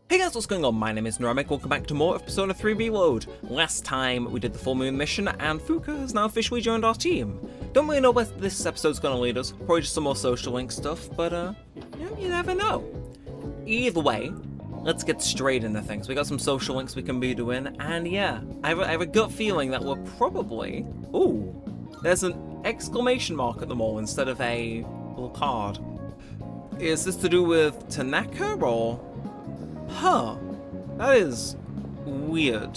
Hey guys, what's going on? My name is Neremik, welcome back to more of Persona 3 Reload. Last time we did the full moon mission and Fuka has now officially joined our team. Don't really know where this episode's gonna lead us, probably just some more social link stuff, but you never know. Either way, let's get straight into things. We got some social links we can be doing, and yeah, I have a gut feeling that we're probably... Ooh, there's an exclamation mark at the mall instead of a little card. Is this to do with Tanaka or... Huh, that is weird.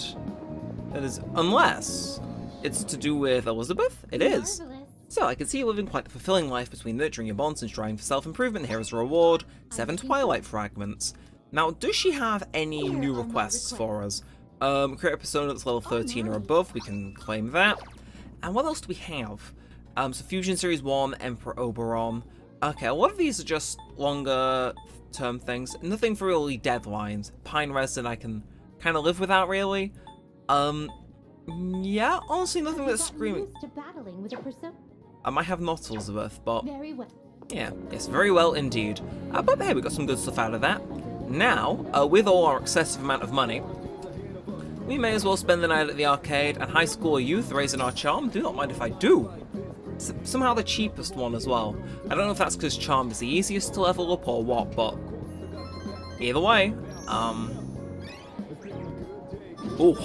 That is, unless it's to do with Elizabeth? It is. So I can see you living quite the fulfilling life between nurturing your bonds and striving for self-improvement. Here is a reward, 7 Twilight Fragments. Now, does she have any new requests for us? Create a persona that's level 13 or above, we can claim that. And what else do we have? So Fusion Series 1, Emperor Oberon. Okay, a lot of these are just longer term things. Nothing for really deadlines. Pine Resin I can kind of live without, really. Yeah, honestly nothing that's screaming. I might have not Elizabeth, but... Very well. Yeah, yes, very well indeed. But hey, we got some good stuff out of that. Now, with all our excessive amount of money, we may as well spend the night at the arcade and high school youth raising our charm. Do not mind if I do. Somehow the cheapest one as well. I don't know if that's because charm is the easiest to level up or what, but either way, ooh.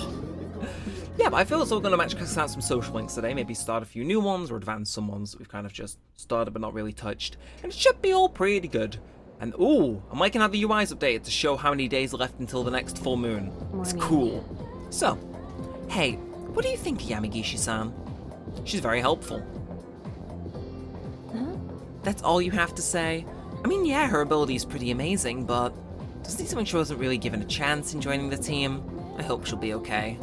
Yeah, but I feel as though we're going to match cast out some social links today, maybe start a few new ones or advance some ones that we've kind of just started but not really touched, and it should be all pretty good. And ooh, I'm liking how the UI's updated to show how many days left until the next full moon. It's cool. So, hey, what do you think of Yamagishi-san? She's very helpful. That's all you have to say? I mean, yeah, her ability is pretty amazing, but doesn't seem like she wasn't really given a chance in joining the team. I hope she'll be okay.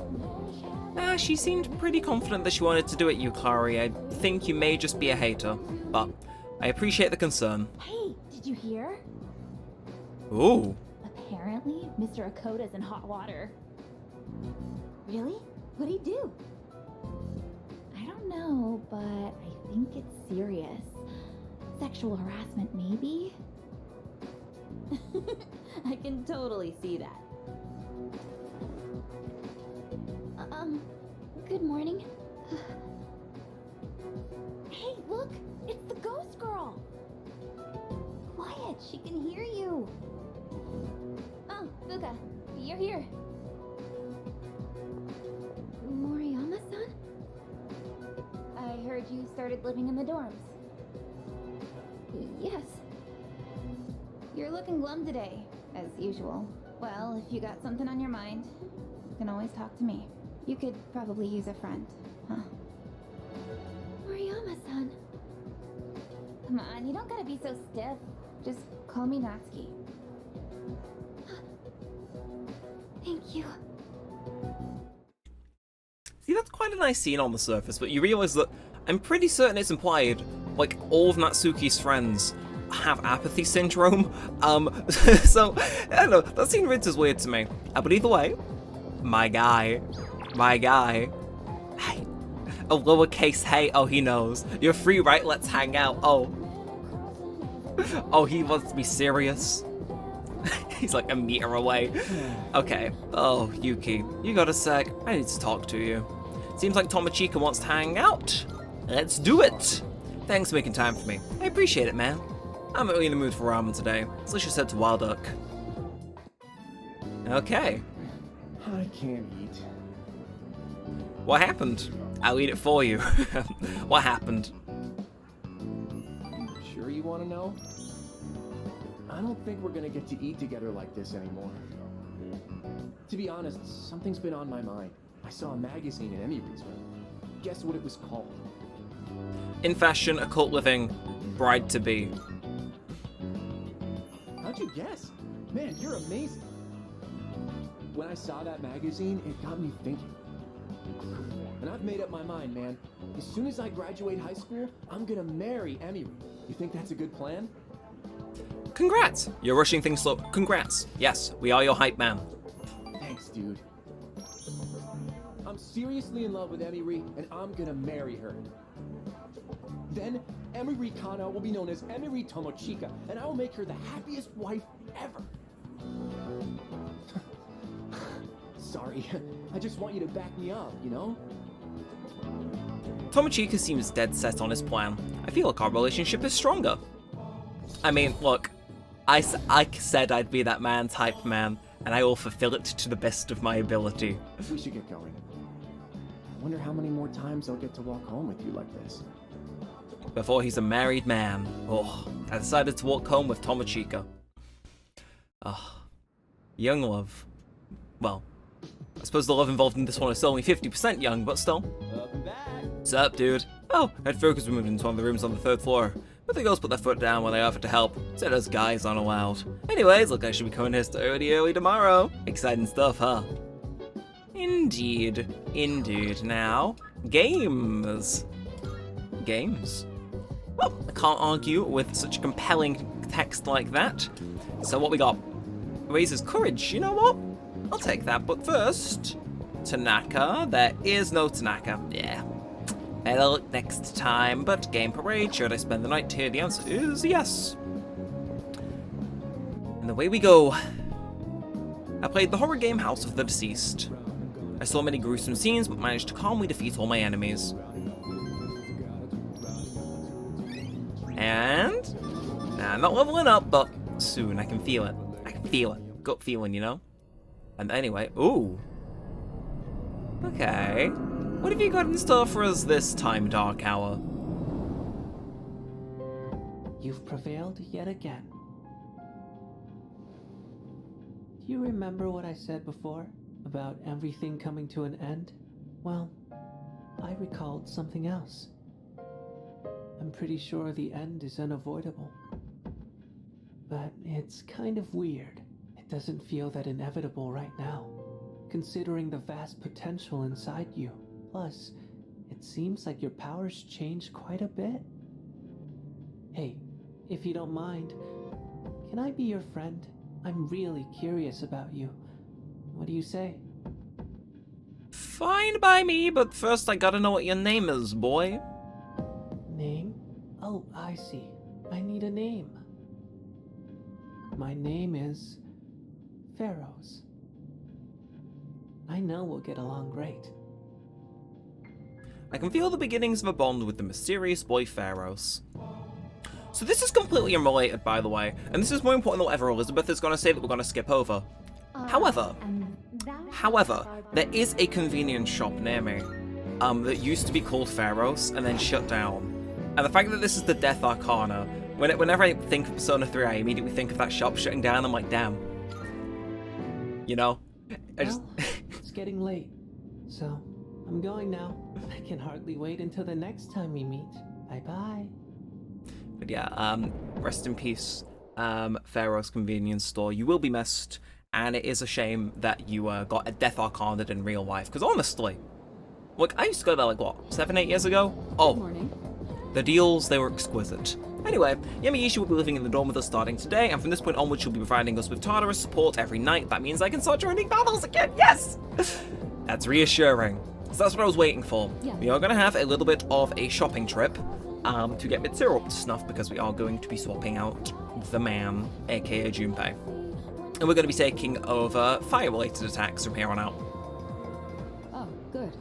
She seemed pretty confident that she wanted to do it, Yukari. I think you may just be a hater, but I appreciate the concern. Hey, did you hear? Ooh. Apparently, Mr. Akoda's in hot water. Really? What'd he do? I don't know, but I think it's serious. Sexual harassment, maybe? I can totally see that. Good morning. Hey, look! It's the ghost girl! Quiet, she can hear you. Oh, Fuka, you're here. Moriyama-san? I heard you started living in the dorms. Yes. You're looking glum today, as usual. Well, if you got something on your mind, you can always talk to me. You could probably use a friend, huh? Moriyama-san. Come on, you don't gotta be so stiff. Just call me Natsuki. Thank you. See, that's quite a nice scene on the surface, but you realize that I'm pretty certain it's implied, like, all of Natsuki's friends have apathy syndrome. So, I don't know, that scene reads as weird to me. But either way, my guy, hey, a lowercase hey, oh, he knows. You're free, right? Let's hang out. Oh, he wants to be serious. He's like a meter away. Okay. Oh, Yuki, you got a sec? I need to talk to you. Seems like Tomochika wants to hang out. Let's do it. Thanks for making time for me. I appreciate it, man. I'm not really in the mood for ramen today, so let's just head to Wild Duck. Okay. I can't eat. What happened? I'll eat it for you. What happened? Sure you want to know? I don't think we're gonna get to eat together like this anymore. To be honest, something's been on my mind. I saw a magazine in Emiry's room. Guess what it was called? In fashion, occult living, bride-to-be. How'd you guess? Man, you're amazing. When I saw that magazine, it got me thinking. And I've made up my mind, man. As soon as I graduate high school, I'm gonna marry Emiry. You think that's a good plan? Congrats! You're rushing things slow. Congrats. Yes, we are your hype man. Thanks, dude. I'm seriously in love with Emiry, and I'm gonna marry her. Then, Emiry Kana will be known as Emiry Tomochika, and I will make her the happiest wife ever. sorry. I just want you to back me up, you know? Tomochika seems dead set on his plan. I feel like our relationship is stronger. I mean, look, I said I'd be that man type man, and I will fulfill it to the best of my ability. We should get going. I wonder how many more times I'll get to walk home with you like this. Before he's a married man. Oh, I decided to walk home with Tomochika. Young love. Well, I suppose the love involved in this one is still only 50% young, but still. Welcome back. Sup, dude? Oh, I'd focus moved into one of the rooms on the 3rd floor. But the girls put their foot down when they offered to help. Said us guys aren't allowed. Anyways, look, I should be coming here early tomorrow. Exciting stuff, huh? Indeed. Indeed. Now, games. Games. Well, I can't argue with such a compelling text like that. So what we got? Raises courage. You know what? I'll take that. But first, Tanaka. There is no Tanaka. Yeah. Better look next time. But game parade. Should I spend the night here? The answer is yes. And away we go. I played the horror game House of the Deceased. I saw many gruesome scenes, but managed to calmly defeat all my enemies. And I'm not leveling up, but soon. I can feel it. I can feel it. Gut feeling, you know? And anyway, ooh. Okay. What have you got in store for us this time, Dark Hour? You've prevailed yet again. Do you remember what I said before about everything coming to an end? Well, I recalled something else. I'm pretty sure the end is unavoidable. But it's kind of weird. It doesn't feel that inevitable right now, considering the vast potential inside you. Plus, it seems like your powers changed quite a bit. Hey, if you don't mind, can I be your friend? I'm really curious about you. What do you say? Fine by me, but first I gotta know what your name is, boy. Name? Oh, I see. I need a name. My name is Pharaohs. I know we'll get along great. I can feel the beginnings of a bond with the mysterious boy Pharaohs. So this is completely unrelated, by the way, and this is more important than whatever Elizabeth is going to say that we're going to skip over. However, there is a convenience shop near me that used to be called Pharaohs and then shut down. And the fact that this is the Death Arcana, whenever I think of Persona 3, I immediately think of that shop shutting down. I'm like, damn. You know? It's getting late, so I'm going now. I can hardly wait until the next time we meet. Bye-bye. But yeah, rest in peace, Pharaoh's convenience store. You will be missed, and it is a shame that you got a Death Arcana in real life. Because honestly, look, I used to go there like, what, 7, 8 years ago? Oh, Good morning. the deals, they were exquisite. Anyway, Yamiishi will be living in the dorm with us starting today, and from this point onward, she'll be providing us with Tartarus support every night. That means I can start joining battles again, yes! That's reassuring. So that's what I was waiting for. Yeah. We are going to have a little bit of a shopping trip to get Mitsuru up to snuff, because we are going to be swapping out the man, aka Junpei. And we're going to be taking over fire-related attacks from here on out. Oh, good.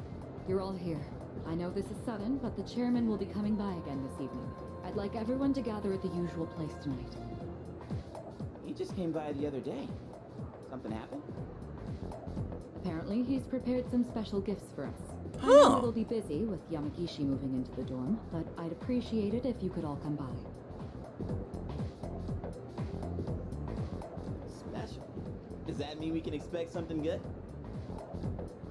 You're all here. I know this is sudden, but the chairman will be coming by again this evening. I'd like everyone to gather at the usual place tonight. He just came by the other day. Something happened? Apparently, he's prepared some special gifts for us. I Huh. know it'll be busy with Yamagishi moving into the dorm, but I'd appreciate it if you could all come by. Special. Does that mean we can expect something good?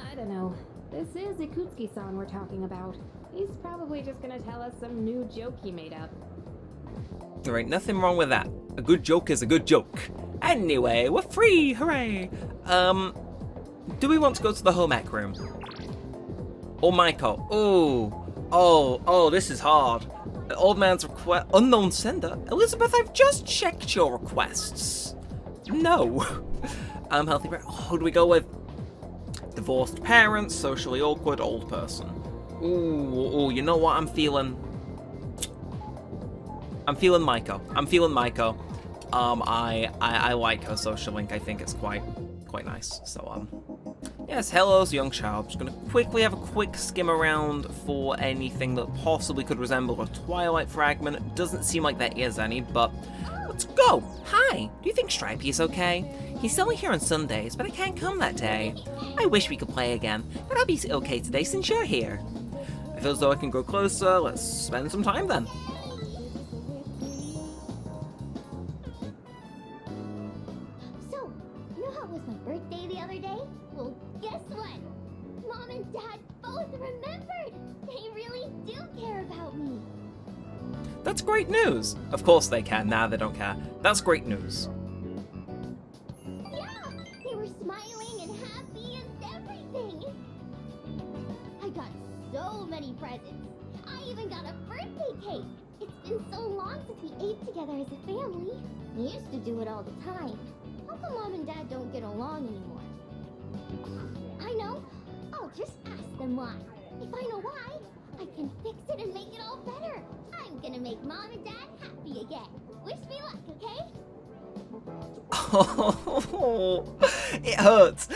I don't know. This is Ikutsuki-san we're talking about. He's probably just gonna tell us some new joke he made up. There ain't nothing wrong with that. A good joke is a good joke. Anyway, we're free, hooray! Do we want to go to the home ec room? Or Maiko? Oh, this is hard. An old man's request, unknown sender? Elizabeth, I've just checked your requests. No. Healthy parent. Oh, who do we go with? Divorced parents, socially awkward, old person. Ooh, you know what I'm feeling? I'm feeling Maiko. I like her social link. I think it's quite quite nice. So, yes, hello's young child. Just gonna quickly have a quick skim around for anything that possibly could resemble a Twilight fragment. Doesn't seem like there is any, but let's go. Hi, do you think Stripey is okay? He's only here on Sundays, but I can't come that day. I wish we could play again, but I'll be okay today since you're here. I feel as though I can go closer. Let's spend some time then. So, you know how it was my birthday the other day? Well, guess what? Mom and Dad both remembered! They really do care about me! That's great news. Of course they can. Nah, they don't care. That's great news. Yeah! They were smiling and happy and everything! I got so many presents. I even got a birthday cake! It's been so long since we ate together as a family. We used to do it all the time. How come Mom and Dad don't get along anymore? I know. I'll just ask them why. If I know why, I can fix it and make it all better. I'm gonna make Mom and Dad happy again. Wish me luck, okay? Oh, it hurts.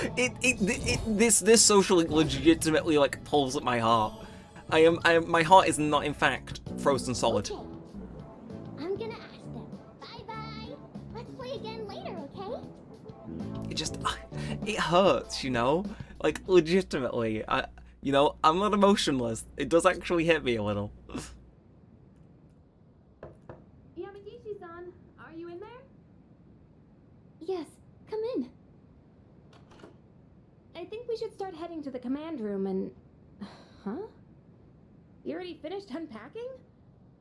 This social legitimately like pulls at my heart. My heart is not in fact frozen solid. Okay. I'm gonna ask them. Bye-bye. Let's play again later, okay? It hurts, you know? Like, legitimately. I'm not emotionless. It does actually hit me a little. Yamagishi-san, are you in there? Yes, come in. I think we should start heading to the command room and... Huh? You already finished unpacking?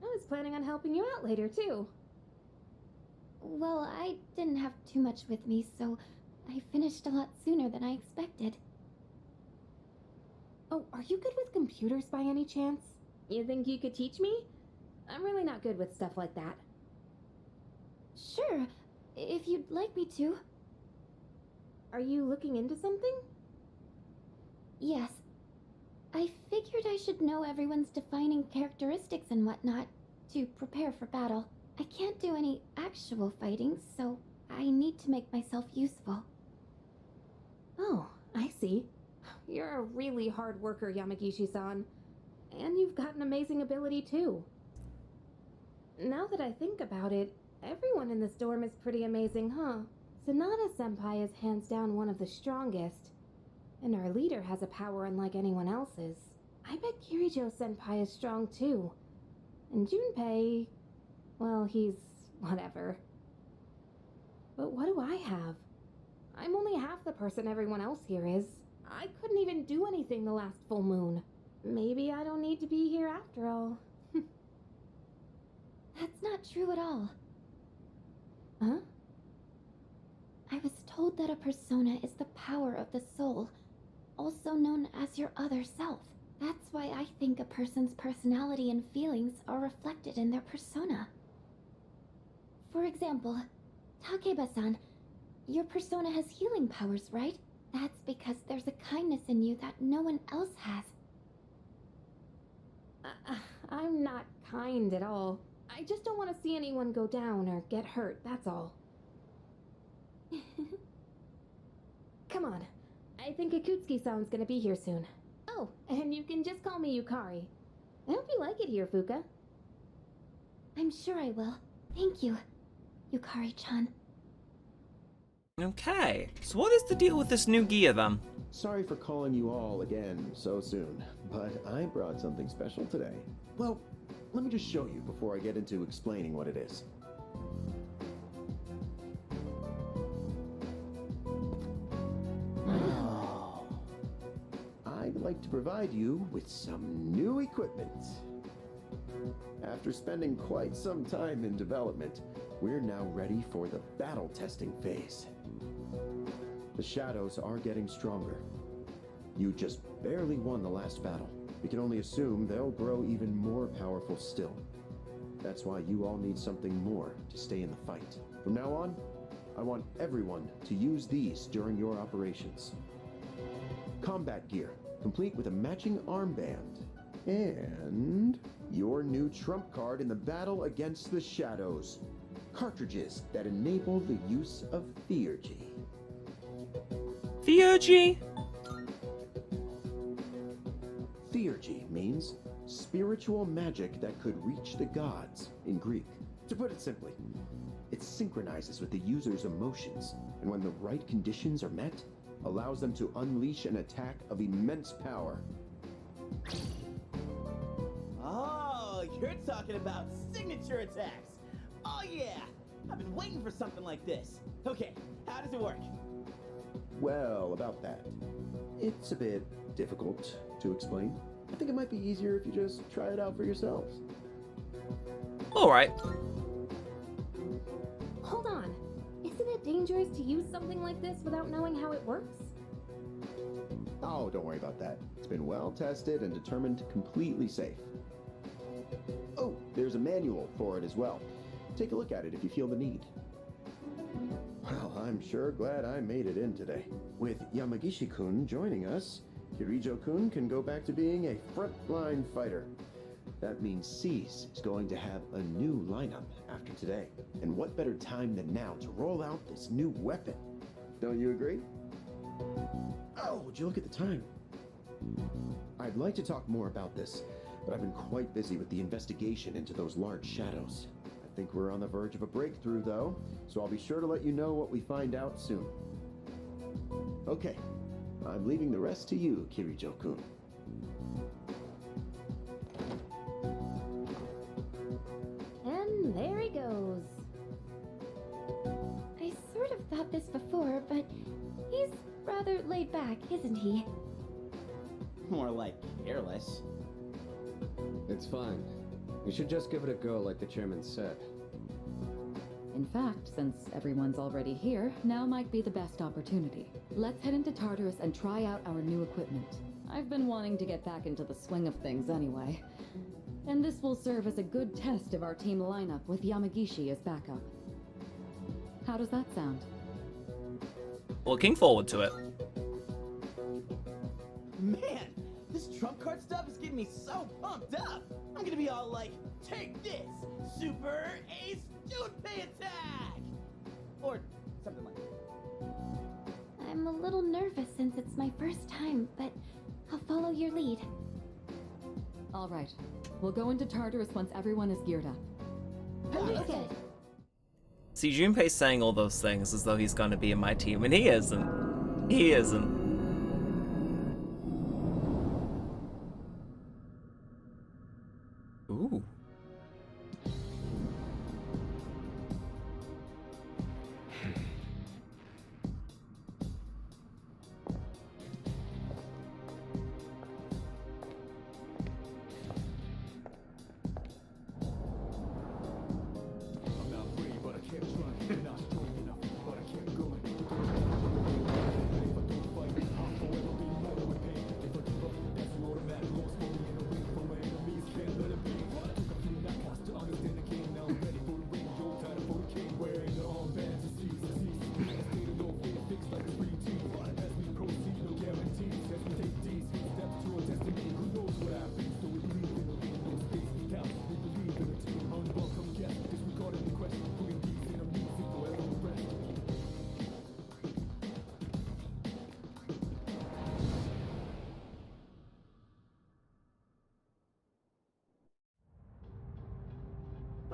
I was planning on helping you out later, too. Well, I didn't have too much with me, so I finished a lot sooner than I expected. Oh, are you good with computers by any chance? You think you could teach me? I'm really not good with stuff like that. Sure, if you'd like me to. Are you looking into something? Yes. I figured I should know everyone's defining characteristics and whatnot to prepare for battle. I can't do any actual fighting, so I need to make myself useful. Oh, I see. You're a really hard worker, Yamagishi-san. And you've got an amazing ability, too. Now that I think about it, everyone in this dorm is pretty amazing, huh? Sanada-senpai is hands down one of the strongest. And our leader has a power unlike anyone else's. I bet Kirijo-senpai is strong, too. And Junpei... well, he's... whatever. But what do I have? I'm only half the person everyone else here is. I couldn't even do anything the last full moon. Maybe I don't need to be here after all. That's not true at all. Huh? I was told that a persona is the power of the soul, also known as your other self. That's why I think a person's personality and feelings are reflected in their persona. For example, Takeba-san, your persona has healing powers, right? That's because there's a kindness in you that no one else has. I'm not kind at all. I just don't want to see anyone go down or get hurt, that's all. Come on. I think Ikutsuki-san's gonna be here soon. Oh, and you can just call me Yukari. I hope you like it here, Fuka. I'm sure I will. Thank you, Yukari-chan. Okay, so what is the deal with this new gear then? Sorry for calling you all again so soon, but I brought something special today. Well, let me just show you before I get into explaining what it is. I'd like to provide you with some new equipment. After spending quite some time in development, we're now ready for the battle testing phase. The shadows are getting stronger. You just barely won the last battle. We can only assume they'll grow even more powerful still. That's why you all need something more to stay in the fight. From now on, I want everyone to use these during your operations. Combat gear, complete with a matching armband. And your new trump card in the battle against the shadows. Cartridges that enable the use of Theurgy. Theurgy? Theurgy means spiritual magic that could reach the gods in Greek. To put it simply, it synchronizes with the user's emotions, and when the right conditions are met, allows them to unleash an attack of immense power. Oh, you're talking about signature attacks. Oh yeah, I've been waiting for something like this. Okay, how does it work? Well, about that. It's a bit difficult to explain. I think it might be easier if you just try it out for yourselves. Alright. Hold on. Isn't it dangerous to use something like this without knowing how it works? Oh, don't worry about that. It's been well tested and determined completely safe. Oh, there's a manual for it as well. Take a look at it if you feel the need. Well, I'm sure glad I made it in today. With Yamagishi-kun joining us, Kirijo-kun can go back to being a frontline fighter. That means Cease is going to have a new lineup after today. And what better time than now to roll out this new weapon? Don't you agree? Oh, would you look at the time? I'd like to talk more about this, but I've been quite busy with the investigation into those large shadows. I think we're on the verge of a breakthrough, though, so I'll be sure to let you know what we find out soon. Okay, I'm leaving the rest to you, Kirijo-kun. And there he goes. I sort of thought this before, but he's rather laid back, isn't he? More like careless. It's fine. We should just give it a go like the chairman said. In fact, since everyone's already here, now might be the best opportunity. Let's head into Tartarus and try out our new equipment. I've been wanting to get back into the swing of things anyway. And this will serve as a good test of our team lineup with Yamagishi as backup. How does that sound? Looking forward to it. Man, this trump card stuff is getting me so pumped up. I'm gonna be all like, take this, Super Ace Junpei attack! Or something like that. I'm a little nervous since it's my first time, but I'll follow your lead. All right. We'll go into Tartarus once everyone is geared up. Understood. See, Junpei's saying all those things as though he's gonna be in my team, and he isn't. He isn't. Ooh.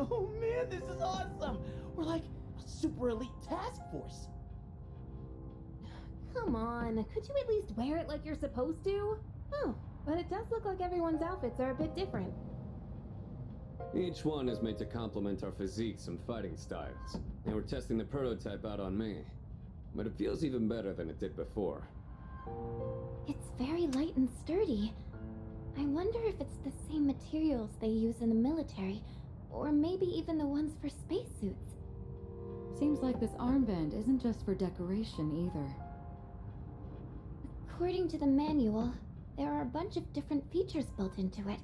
Oh man, this is awesome! We're like a super elite task force. Come on, could you at least wear it like you're supposed to? Oh, but it does look like everyone's outfits are a bit different. Each one is made to complement our physiques and fighting styles. And we're testing the prototype out on me. But it feels even better than it did before. It's very light and sturdy. I wonder if it's the same materials they use in the military, or maybe even the ones for spacesuits. Seems like this armband isn't just for decoration either. According to the manual, there are a bunch of different features built into it.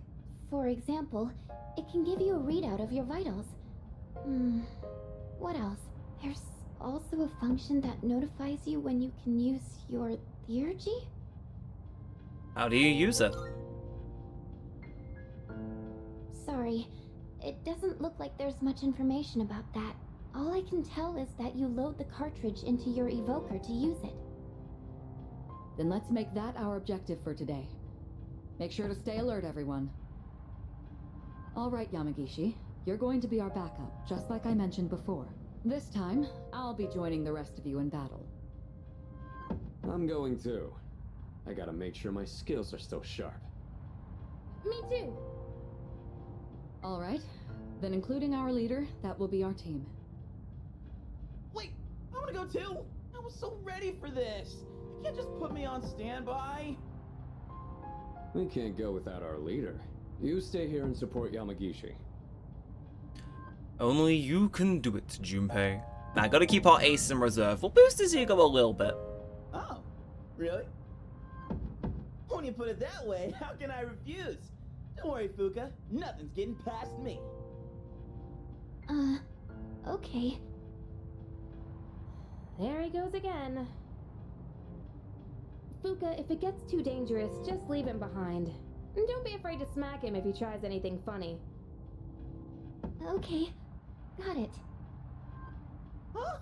For example, it can give you a readout of your vitals. What else? There's also a function that notifies you when you can use your theurgy? How do you use it? Sorry, it doesn't look like there's much information about that. All I can tell is that you load the cartridge into your evoker to use it. Then let's make that our objective for today. Make sure to stay alert, everyone. All right, Yamagishi. You're going to be our backup, just like I mentioned before. This time, I'll be joining the rest of you in battle. I'm going too. I gotta make sure my skills are still sharp. Me too. All right. Then including our leader, that will be our team. Wait, I want to go too. I was so ready for this. You can't just put me on standby. We can't go without our leader. You stay here and support Yamagishi. Only you can do it, Junpei. Now, gotta keep our ace in reserve. We'll boost his ego a little bit. Oh, really? When you put it that way, how can I refuse? Don't worry, Fuka. Nothing's getting past me. Okay. There he goes again. Fuka, if it gets too dangerous, just leave him behind. And don't be afraid to smack him if he tries anything funny. Okay. Got it. Huh?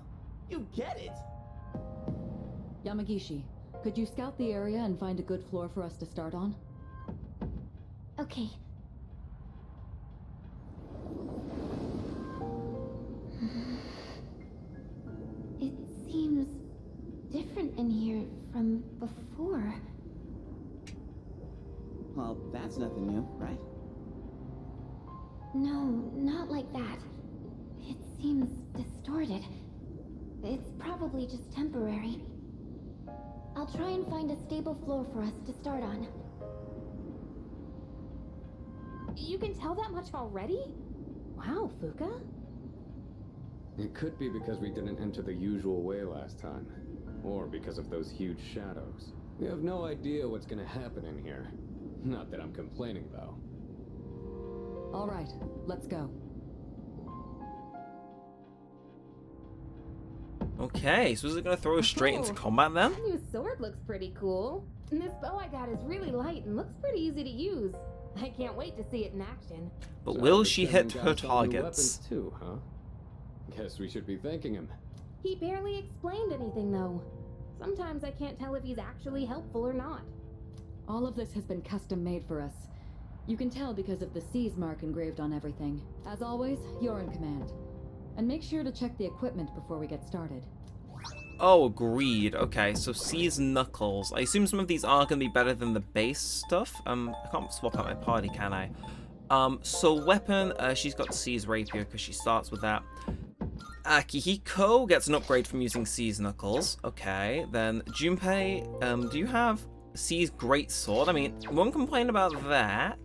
You get it? Yamagishi, could you scout the area and find a good floor for us to start on? Okay. It seems different in here from before. Well, that's nothing new, right? No, not like that. It seems distorted. It's probably just temporary. I'll try and find a stable floor for us to start on. You can tell that much already? Wow, Fuka. It could be because we didn't enter the usual way last time. Or because of those huge shadows. We have no idea what's gonna happen in here. Not that I'm complaining, though. All right, let's go. Okay, so is it gonna throw us straight into Oh, combat then? That new sword looks pretty cool. And this bow I got is really light and looks pretty easy to use. I can't wait to see it in action. But So will the she chairman hit got her us all new targets? weapons too, huh? Guess we should be thanking him. He barely explained anything, though. Sometimes I can't tell if he's actually helpful or not. All of this has been custom made for us. You can tell because of the C's mark engraved on everything. As always, you're in command. And make sure to check the equipment before we get started. Oh, agreed. Okay, so C's knuckles. I assume some of these are gonna be better than the base stuff. I can't swap out my party, can I? So weapon, she's got C's rapier because she starts with that. Akihiko gets an upgrade from using C's knuckles. Okay, then Junpei, do you have C's great sword? I mean, won't complain about that.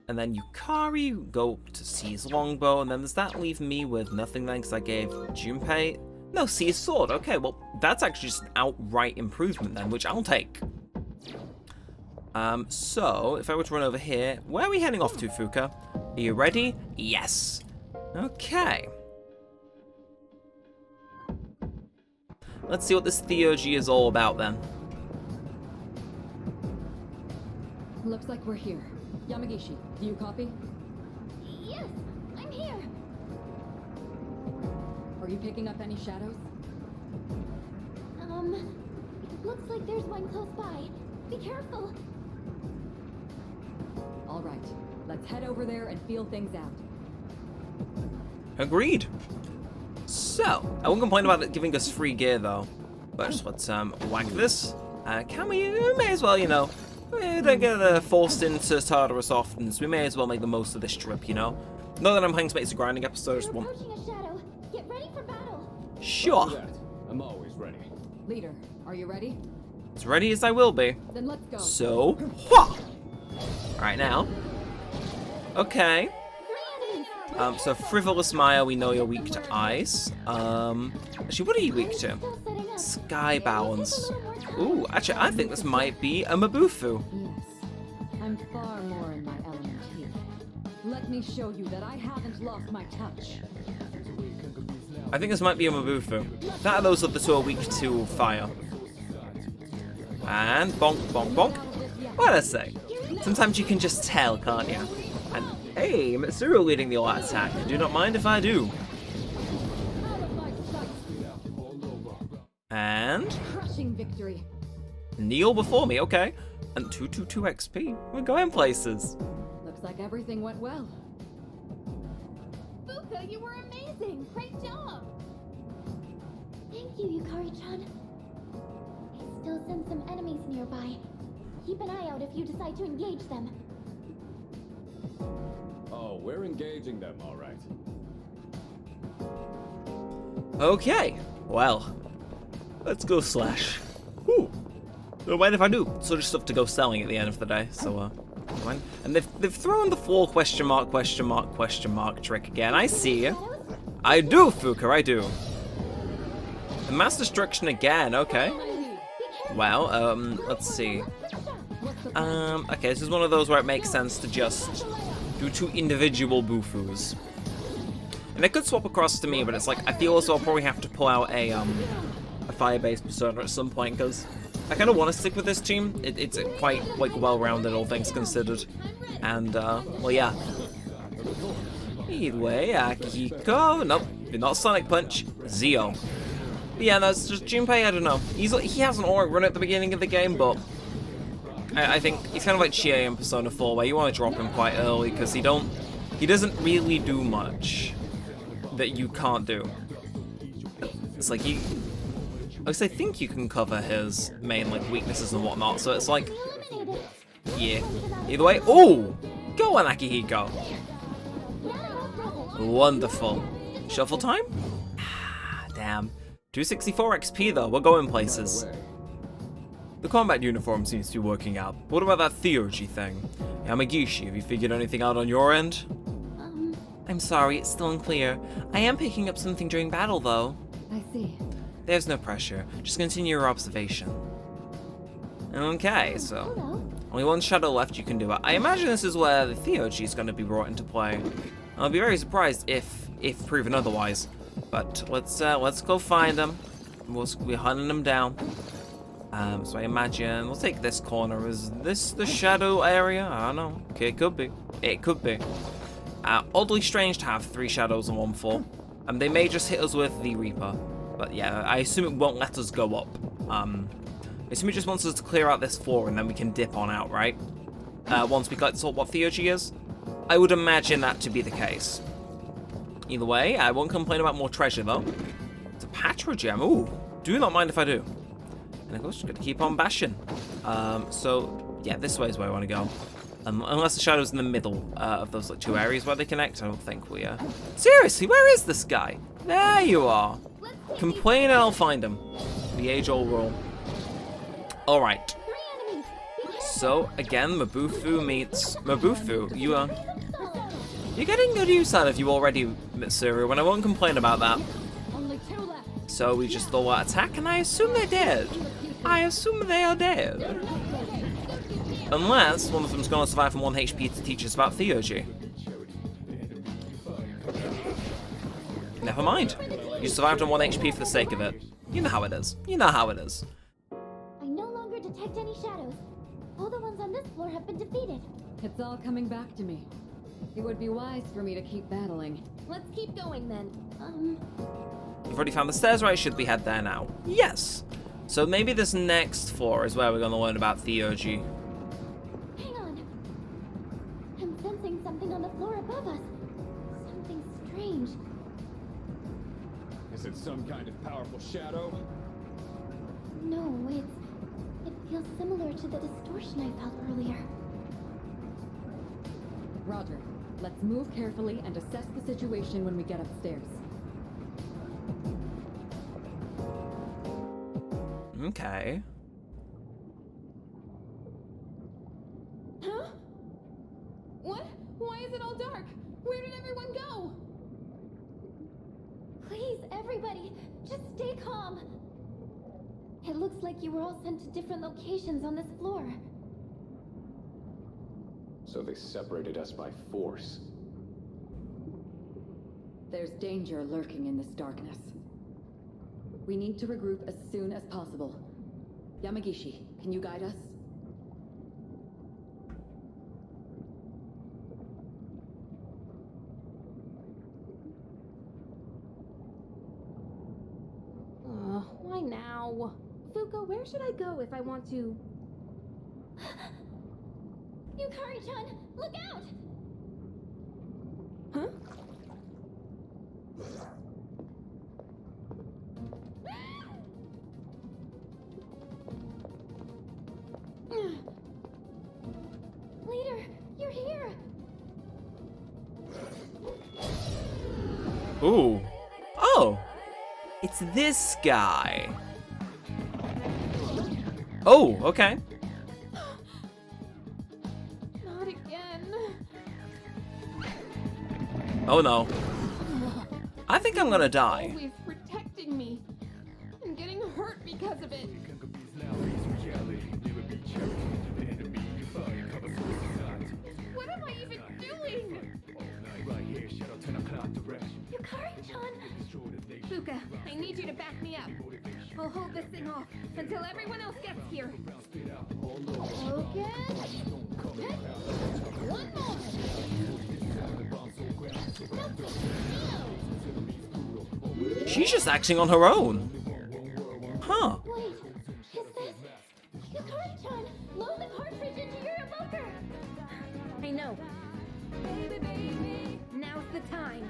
And then Yukari, go to C's longbow, and then does that leave me with nothing then? Because I gave Junpei no C's sword. Okay, well that's actually just an outright improvement then, which I'll take. So if I were to run over here, where are we heading off to, Fuka? Are you ready? Yes. Okay. Let's see what this theurgy is all about then. Looks like we're here. Yamagishi, do you copy? Yes, I'm here. Are you picking up any shadows? Looks like there's one close by. Be careful. All right, let's head over there and feel things out. Agreed. So, I won't complain about it giving us free gear though. But just let's whack this. Can we may as well, you know, we don't get forced into Tartarus often, so we may as well make the most of this trip, you know. Not that I'm playing Space Grinding episode, just We're one. approaching a shadow. Get ready for battle. Sure. That. I'm always ready. Leader, are you ready? As ready as I will be. Then let's go. So, wha! Right now. Okay. So Frivolous Maya, we know you're weak to ice. Actually, what are you weak to? Sky balance. Ooh, actually, I think this might be a Mabufu. Yes, I'm far more in my element here. Let me show you that I haven't lost my touch. I think this might be a Mabufu. That those are the two are weak to fire. And bonk, bonk, bonk. What did I say? Sometimes you can just tell, can't you? And hey, Mitsuru leading the all-out attack. Do not mind if I do. Out of my sight. And Crushing victory. Kneel before me, okay. And 222 XP. We're going places. Looks like everything went well. Fuka, you were amazing! Great job! Thank you, Yukari-chan. I still sense some enemies nearby. Keep an eye out if you decide to engage them. Oh, we're engaging them, all right. Okay, well, let's go Slash. Whew. Don't mind if I do. Sort of stuff to go selling at the end of the day, so, fine. And they've thrown the 4 question mark trick again. I see you. I do, Fuka, I do. The mass destruction again, okay. Well, let's see. Okay, this is one of those where it makes sense to just do 2 individual Bufus. And it could swap across to me, but it's like, I feel as though I'll probably have to pull out a fire-based persona at some point, because I kind of want to stick with this team. It's quite, like, well-rounded, all things considered. And, well, yeah. Either way, Akihiko. Nope, not Sonic Punch. Zio. But yeah, that's just Junpei, I don't know. He has an alright run at the beginning of the game, but I think he's kind of like Chie in Persona 4, where you want to drop him quite early, because he doesn't really do much that you can't do. It's like I think you can cover his main like weaknesses and whatnot, so it's like, yeah. Either way, oh, go on Akihiko. Wonderful. Shuffle time? Ah, damn. 264 XP though, we're going places. The combat uniform seems to be working out. What about that theurgy thing? Yamagishi, have you figured anything out on your end? I'm sorry, it's still unclear. I am picking up something during battle though. I see. There's no pressure, just continue your observation. Okay, so only 1 shadow left, you can do it. I imagine this is where the theurgy is going to be brought into play. I'll be very surprised if proven otherwise. But let's go find them. We're hunting them down. So I imagine we'll take this corner. Is this the shadow area? I don't know. Okay, it could be. It could be. Oddly strange to have 3 shadows on 1 floor. And they may just hit us with the Reaper. But yeah, I assume it won't let us go up. I assume it just wants us to clear out this floor and then we can dip on out, right? Once we get to sort what theurgy is. I would imagine that to be the case. Either way, I won't complain about more treasure though. It's a Patra gem. Ooh, do not mind if I do. And of course, just got to keep on bashing. So yeah, this way is where I want to go. Unless the shadow's in the middle of those like 2 areas where they connect, I don't think we are. Seriously, where is this guy? There you are. Complain and I'll find him. The age-old rule. All right. So again, Mabufu meets Mabufu. You're getting good use out of you already, Mitsuru, and I won't complain about that. Only 2 left. So we just thought attack, and I assume they're dead. I assume they are dead. Unless one of them's gonna survive from 1 HP to teach us about theurgy. Never mind. You survived on 1 HP for the sake of it. You know how it is. You know how it is. I no longer detect any shadows. All the ones on this floor have been defeated. It's all coming back to me. It would be wise for me to keep battling. Let's keep going then. You've already found the stairs, right? Should we head there now? Yes! So maybe this next floor is where we're gonna learn about theurgy. Hang on. I'm sensing something on the floor above us. Something strange. Is it some kind of powerful shadow? No, it feels similar to the distortion I felt earlier. Roger. Let's move carefully and assess the situation when we get upstairs. Okay. Huh? What? Why is it all dark? Where did everyone go? Please, everybody, just stay calm. It looks like you were all sent to different locations on this floor. So they separated us by force. There's danger lurking in this darkness. We need to regroup as soon as possible. Yamagishi, can you guide us? Why now? Fuka, where Where should I go if I want to... Yukari-chan, look out! Huh? Leader, you're here! Ooh. Oh! It's this guy. Oh, okay. Not again. Oh no. I think I'm gonna die. Always protecting me. And getting hurt because of it. What am I even doing? Yukari-chan! Fuka, I need you to back me up. I'll hold this thing off until everyone else gets here. Okay. One more. She's just acting on her own. Huh. Wait, is this... Yukari-chan, load the cartridge into your evoker! I know. Now's the time.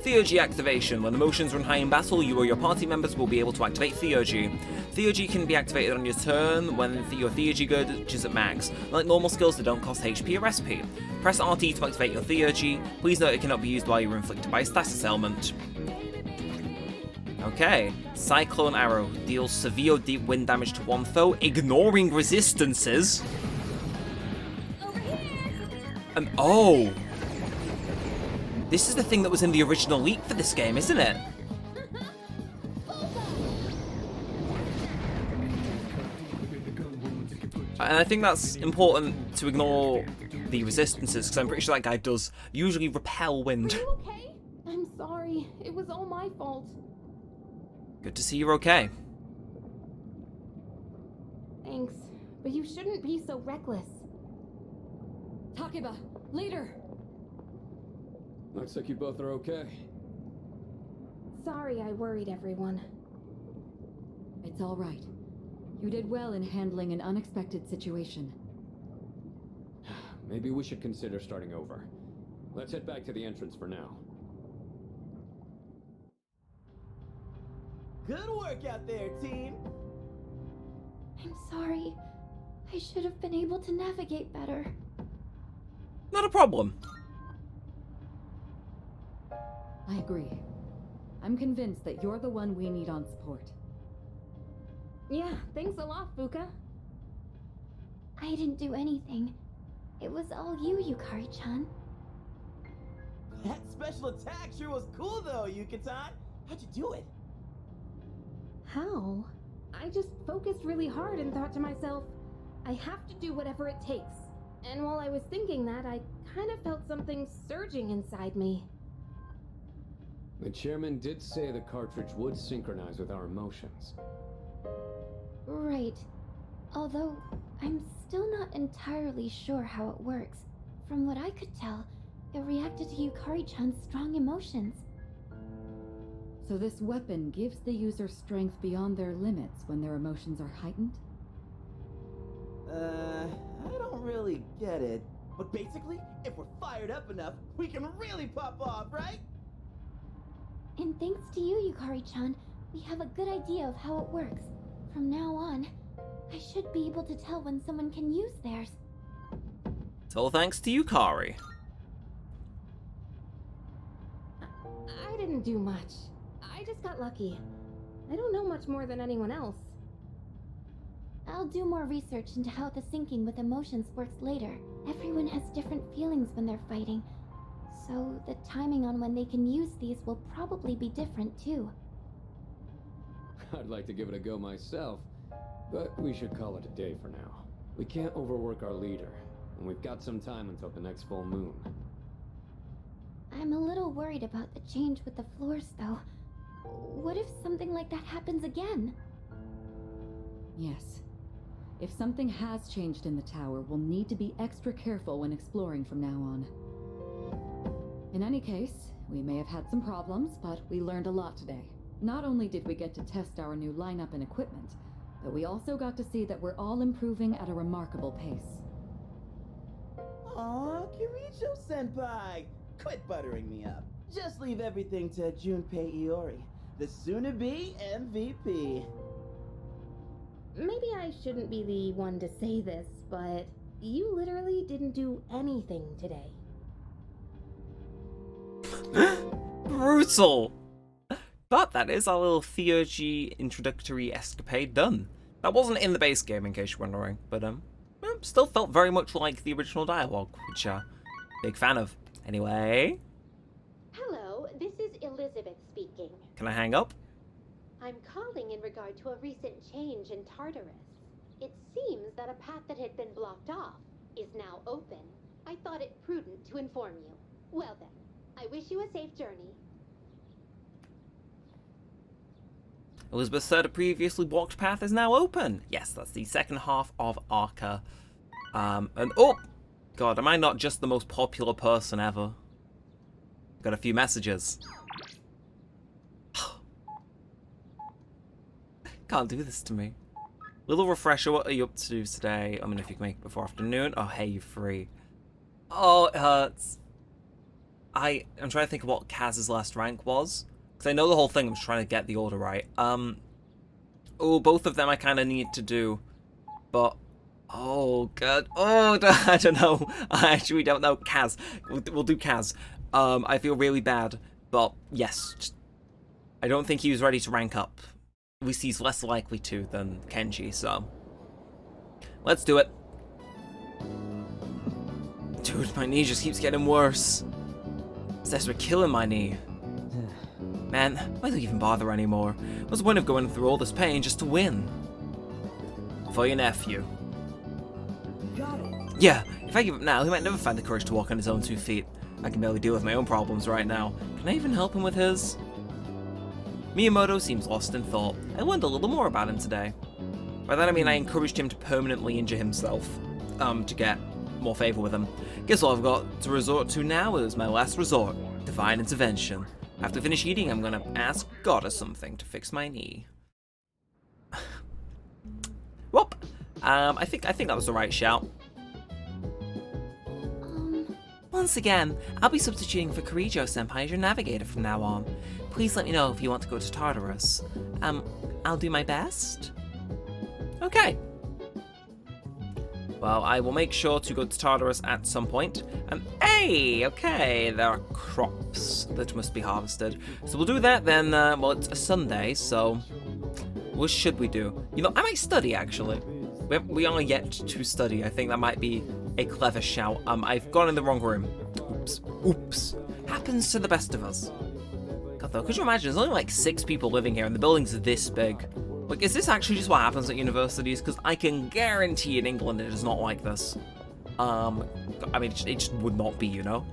Theurgy activation. When emotions run high in battle, you or your party members will be able to activate Theurgy. Theurgy can be activated on your turn when your Theurgy gauge is at max. Like normal skills, they don't cost HP or SP. Press RT to activate your Theurgy. Please note it cannot be used while you are inflicted by a status ailment. Okay. Cyclone Arrow. Deals severe deep wind damage to one foe, ignoring resistances. Over here! And oh! This is the thing that was in the original leak for this game, isn't it? And I think that's important to ignore the resistances, because I'm pretty sure that guy does usually repel wind. Are you okay? I'm sorry. It was all my fault. Good to see you're okay. Thanks. But you shouldn't be so reckless. Takeba, leader! Looks like you both are okay. Sorry I worried everyone. It's all right. You did well in handling an unexpected situation. Maybe we should consider starting over. Let's head back to the entrance for now. Good work out there, team. I'm sorry. I should have been able to navigate better. Not a problem. I agree. I'm convinced that you're the one we need on support. Yeah, thanks a lot, Fuka. I didn't do anything. It was all you, Yukari-chan. That special attack sure was cool though, Yuka-tan. How'd you do it? How? I just focused really hard and thought to myself, I have to do whatever it takes. And while I was thinking that, I kind of felt something surging inside me. The chairman did say the cartridge would synchronize with our emotions. Right. Although, I'm still not entirely sure how it works. From what I could tell, it reacted to Yukari-chan's strong emotions. So this weapon gives the user strength beyond their limits when their emotions are heightened? I don't really get it. But basically, if we're fired up enough, we can really pop off, right? And thanks to you, Yukari-chan, we have a good idea of how it works. From now on, I should be able to tell when someone can use theirs. It's all thanks to Yukari. I didn't do much. I just got lucky. I don't know much more than anyone else. I'll do more research into how the syncing with emotions works later. Everyone has different feelings when they're fighting, so the timing on when they can use these will probably be different too. I'd like to give it a go myself, but we should call it a day for now. We can't overwork our leader, and we've got some time until the next full moon. I'm a little worried about the change with the floors, though. What if something like that happens again? Yes. If something has changed in the tower, we'll need to be extra careful when exploring from now on. In any case, We may have had some problems, but we learned a lot today. Not only did we get to test our new lineup and equipment, but we also got to see that we're all improving at a remarkable pace. Aw, Kirijo-senpai! Quit buttering me up. Just leave everything to Junpei Iori, the soon-to-be MVP. Maybe I shouldn't be the one to say this, but you literally didn't do anything today. Brutal! But that is our little theurgy introductory escapade done. That wasn't in the base game, in case you're wondering, but still felt very much like the original dialogue, which big fan of. Anyway, Hello, this is Elizabeth speaking. can I hang up? I'm calling in regard to a recent change in Tartarus. It seems that a path that had been blocked off is now open. I thought it prudent to inform you. Well then, I wish you a safe journey. Elizabeth said a previously blocked path is now open. Yes, that's the second half of Arca. And oh! God, am I not just the most popular person ever? Got a few messages. Can't do this to me. Little refresher, what are you up to today? I mean, if you can make it before afternoon. Oh, hey, you're free. Oh, it hurts. I'm trying to think of what Kaz's last rank was. Because I know the whole thing, I'm just trying to get the order right. Oh, both of them I kind of need to do. But, oh, God. Oh, I don't know. I actually don't know. Kaz. We'll do Kaz. I feel really bad. But, yes. Just, I don't think he was ready to rank up. At least he's less likely to than Kenji, so. Let's do it. Dude, my knee just keeps getting worse. Says we're killing my knee. Man, why do you even bother anymore? What's the point of going through all this pain just to win? For your nephew. Got it. Yeah, if I give up now, he might never find the courage to walk on his own 2 feet. I can barely deal with my own problems right now. Can I even help him with his? Miyamoto seems lost in thought. I learned a little more about him today. By that I mean I encouraged him to permanently injure himself, to get more favor with him. Guess what I've got to resort to now is my last resort, divine intervention. After I finish eating, I'm gonna ask God or something to fix my knee. Whoop! I think that was the right shout. Once again, I'll be substituting for Kirijo-senpai as your navigator from now on. Please let me know if you want to go to Tartarus. I'll do my best. Okay. Well, I will make sure to go to Tartarus at some point. And hey, okay, there are crops that must be harvested. So we'll do that then, well, it's a Sunday, so what should we do? You know, I might study, actually. We are yet to study. I think that might be a clever shout. I've gone in the wrong room. Oops. Oops. Happens to the best of us. God, though, could you imagine? There's only like 6 people living here, and the building's this big. Like, is this actually just what happens at universities? Because I can guarantee in England it is not like this. I mean, it just would not be, you know?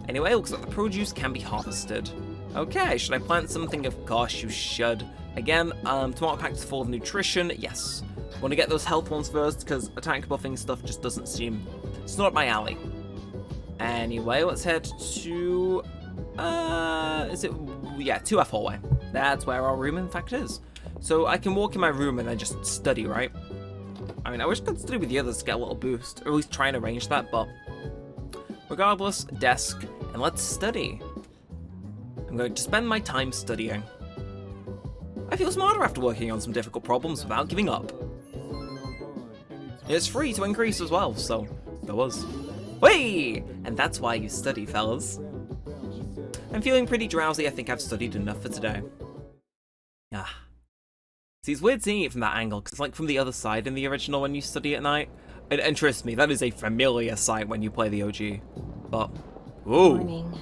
Anyway, it looks like the produce can be harvested. Okay, should I plant something? Of course you should. Again, tomato packs full of nutrition. Yes. Want to get those health ones first, because attack buffing stuff just doesn't seem... It's not up my alley. Anyway, let's head to... is it... Yeah, 2F hallway. That's where our room, in fact, is. So I can walk in my room and then just study, right? I mean, I wish I could study with the others to get a little boost, or at least try and arrange that, but... Regardless, desk, and let's study. I'm going to spend my time studying. I feel smarter after working on some difficult problems without giving up. It's free to increase as well, so there was. Whey! And that's why you study, fellas. I'm feeling pretty drowsy. I think I've studied enough for today. Ah. See, it's weird seeing it from that angle, because it's like from the other side in the original when you study at night. And trust me, that is a familiar sight when you play the OG. But, ooh. Morning.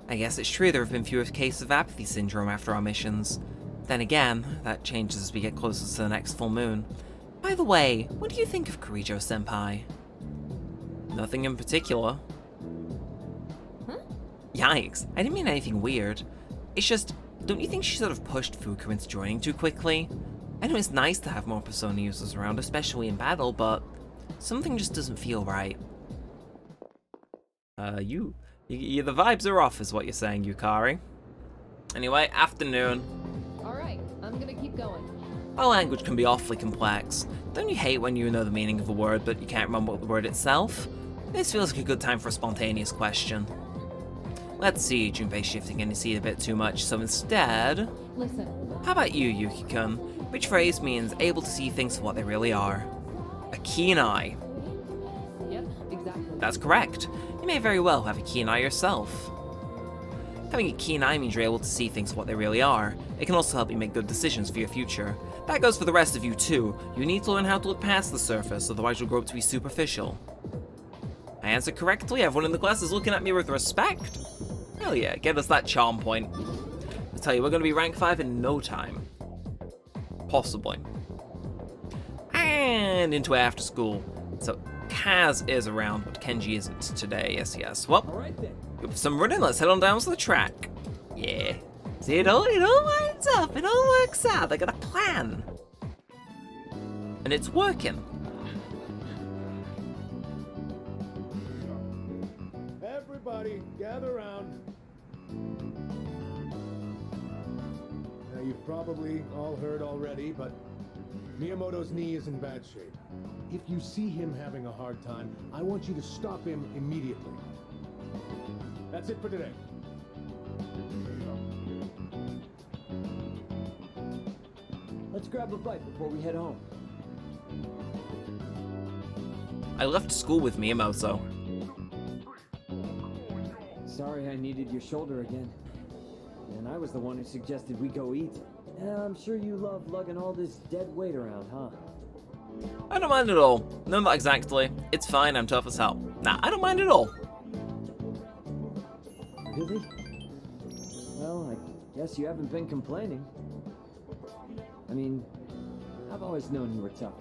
I guess it's true there have been fewer cases of apathy syndrome after our missions. Then again, that changes as we get closer to the next full moon. By the way, what do you think of Kirijo-senpai? Nothing in particular. Huh? Yikes, I didn't mean anything weird. It's just, don't you think she sort of pushed Fuku into joining too quickly? I know it's nice to have more Persona users around, especially in battle, but something just doesn't feel right. The vibes are off is what you're saying, Yukari. Anyway, afternoon. Alright, I'm gonna keep going. Our language can be awfully complex. Don't you hate when you know the meaning of a word but you can't remember the word itself? This feels like a good time for a spontaneous question. Let's see, Junpei's shifting in his seat a bit too much, so instead... Listen, How about you, Yuki-kun? Which phrase means able to see things for what they really are? A keen eye. yep, exactly. That's correct. You may very well have a keen eye yourself. Having a keen eye means you're able to see things for what they really are. It can also help you make good decisions for your future. That goes for the rest of you too. You need to learn how to look past the surface, otherwise you'll grow up to be superficial. I answered correctly. Everyone in the class is looking at me with respect. Hell yeah, get us that charm point. I tell you, we're going to be rank 5 in no time. Possibly. And into after school. So Kaz is around, but Kenji isn't today. Yes. Well, Alright then. good for some running. Let's head on down to the track. Yeah. See, it all lines up. It all works out. They got a plan. And it's working. Everybody, gather around. Now, you've probably all heard already, but Miyamoto's knee is in bad shape. If you see him having a hard time, I want you to stop him immediately. That's it for today. Let's grab a bite before we head home. I left school with Miyamoto. Sorry I needed your shoulder again. And I was the one who suggested we go eat. I'm sure you love lugging all this dead weight around, huh? I don't mind at all. No, not exactly. It's fine, I'm tough as hell. Nah, I don't mind at all. Really? Well, I guess you haven't been complaining. I mean, I've always known you were tough.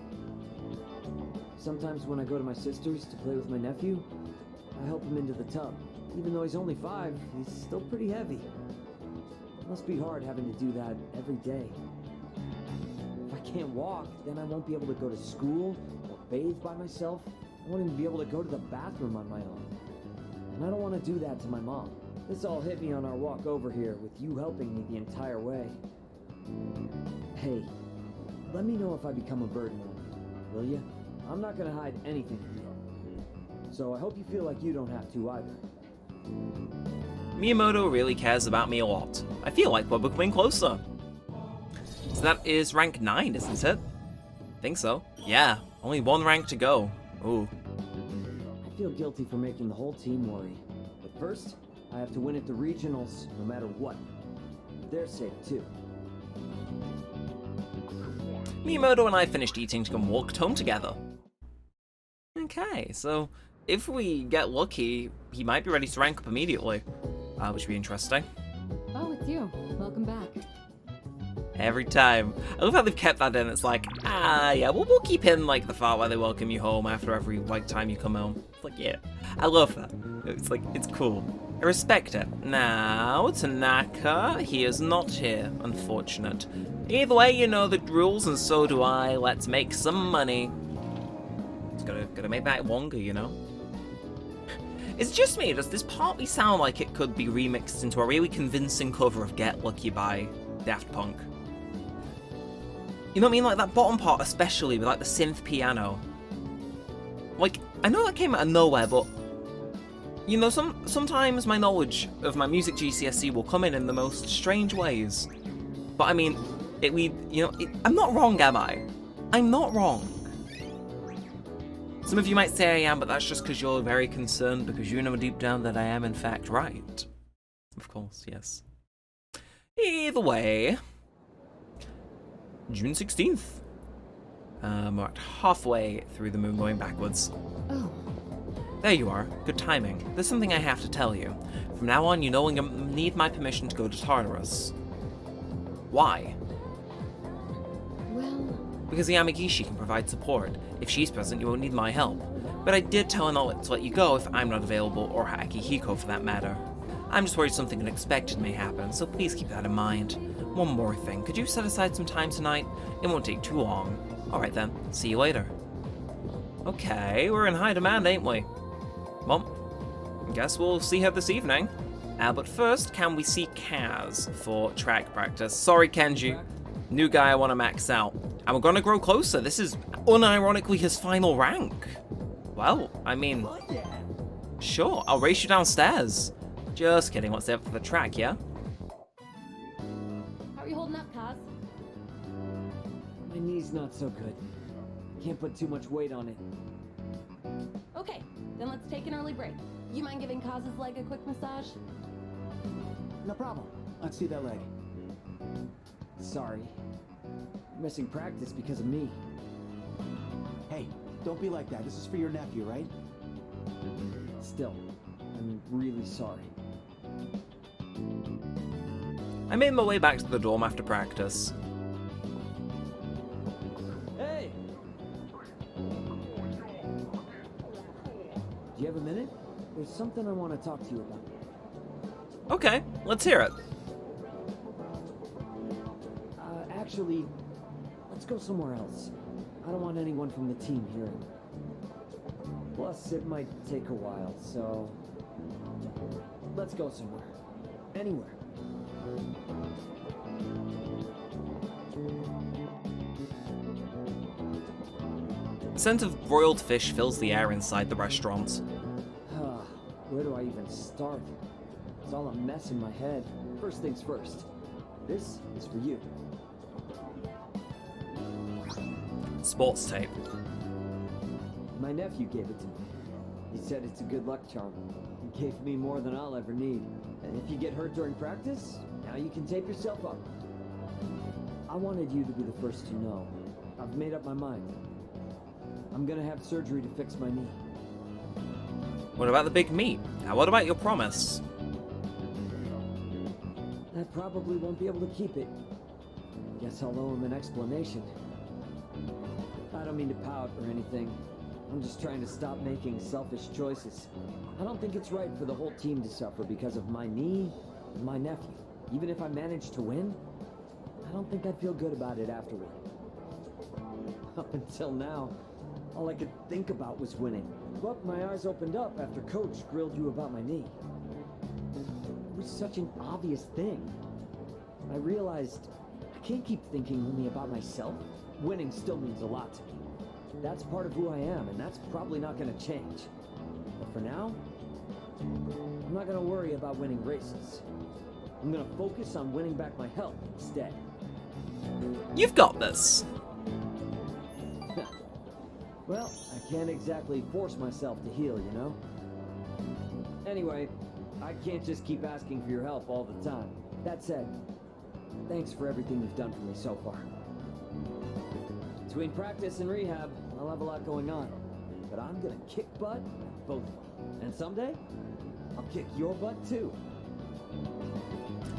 Sometimes when I go to my sister's to play with my nephew, I help him into the tub. Even though he's only 5, he's still pretty heavy. It must be hard having to do that every day. If I can't walk, then I won't be able to go to school or bathe by myself. I won't even be able to go to the bathroom on my own. And I don't want to do that to my mom. This all hit me on our walk over here, with you helping me the entire way. Hey, let me know if I become a burden on you, will you? I'm not gonna hide anything from you. So I hope you feel like you don't have to either. Miyamoto really cares about me a lot. I feel like we're becoming closer. So that is rank 9, isn't it? Think so. Yeah, only 1 rank to go. Ooh. I feel guilty for making the whole team worry. But first, I have to win at the regionals no matter what. For their sake, too. Miyamoto and I finished eating and walked home together. Okay, so if we get lucky, he might be ready to rank up immediately, which would be interesting. Oh, it's you. Welcome back. Every time. I love how they've kept that in. It's like, yeah, we'll keep in like the part where they welcome you home after every time you come home. It's like, yeah, I love that. It's like, it's cool. I respect it. Now, Tanaka, he is not here, unfortunate. Either way, you know the rules, and so do I. Let's make some money. It's gotta make that longer, you know? It's just me, does this partly sound like it could be remixed into a really convincing cover of Get Lucky by Daft Punk? You know what I mean? Like that bottom part especially, with like the synth piano. Like, I know that came out of nowhere, but you know, sometimes my knowledge of my music GCSE will come in the most strange ways. But I mean, I'm not wrong, am I? I'm not wrong. Some of you might say I am, but that's just because you're very concerned, because you know deep down that I am in fact right. Of course, yes. Either way, June 16th. We're at halfway through the moon going backwards. Oh, There you are. Good timing. There's something I have to tell you. From now on, you no longer need my permission to go to Tartarus. Why? well, Because the Yamagishi can provide support. If she's present, you won't need my help. But I did tell her not to let you go if I'm not available, or Akihiko for that matter. I'm just worried something unexpected may happen, so please keep that in mind. One more thing, could you set aside some time tonight? It won't take too long. Alright then, see you later. Okay, we're in high demand, ain't we? Well, Guess we'll see her this evening. But first, can we see Kaz for track practice? Sorry, Kenji. New guy I want to max out. And we're going to grow closer. This is unironically his final rank. Well, I mean, sure, I'll race you downstairs. Just kidding, let's stay up for the track, yeah? How are you holding up, Kaz? My knee's not so good. Can't put too much weight on it. Okay, then let's take an early break. You mind giving Kaz's leg a quick massage? No problem. Let's see that leg. Sorry. You're missing practice because of me. Hey, don't be like that. This is for your nephew, right? Still, I'm really sorry. I made my way back to the dorm after practice. Hey! Do you have a minute? There's something I want to talk to you about. Okay, let's hear it. Actually, let's go somewhere else. I don't want anyone from the team hearing. Plus, it might take a while, so... let's go somewhere. Anywhere. The scent of broiled fish fills the air inside the restaurant. Where do I even start? It's all a mess in my head. First things first. This is for you. Sports tape. My nephew gave it to me. He said it's a good luck charm. He gave me more than I'll ever need. And if you get hurt during practice, now you can tape yourself up. I wanted you to be the first to know. I've made up my mind. I'm gonna have surgery to fix my knee. What about the big meet? Now what about your promise? I probably won't be able to keep it. Guess I'll owe him an explanation. I don't mean to pout or anything. I'm just trying to stop making selfish choices. I don't think it's right for the whole team to suffer because of my knee and my nephew. Even if I manage to win, I don't think I'd feel good about it afterward. Up until now, all I could think about was winning. But my eyes opened up after Coach grilled you about my knee. It was such an obvious thing. I realized I can't keep thinking only about myself. Winning still means a lot to me. That's part of who I am, and that's probably not going to change. But for now, I'm not going to worry about winning races. I'm going to focus on winning back my health instead. You've got this. Well, I can't exactly force myself to heal, you know? Anyway, I can't just keep asking for your help all the time. That said, thanks for everything you've done for me so far. Between practice and rehab, I'll have a lot going on. But I'm gonna kick butt at both of them. And someday, I'll kick your butt too.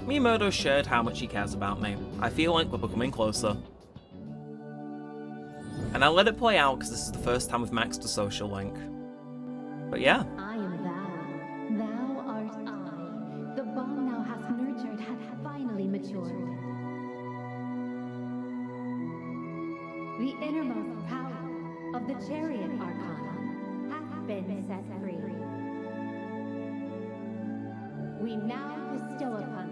Miyamoto shared how much he cares about me. I feel like we're becoming closer. And I let it play out because this is the first time we've maxed a social link. But yeah. I am thou. Thou art I. The bond thou hast nurtured hath finally matured. The innermost power of the chariot arcana hath been set free. We now bestow upon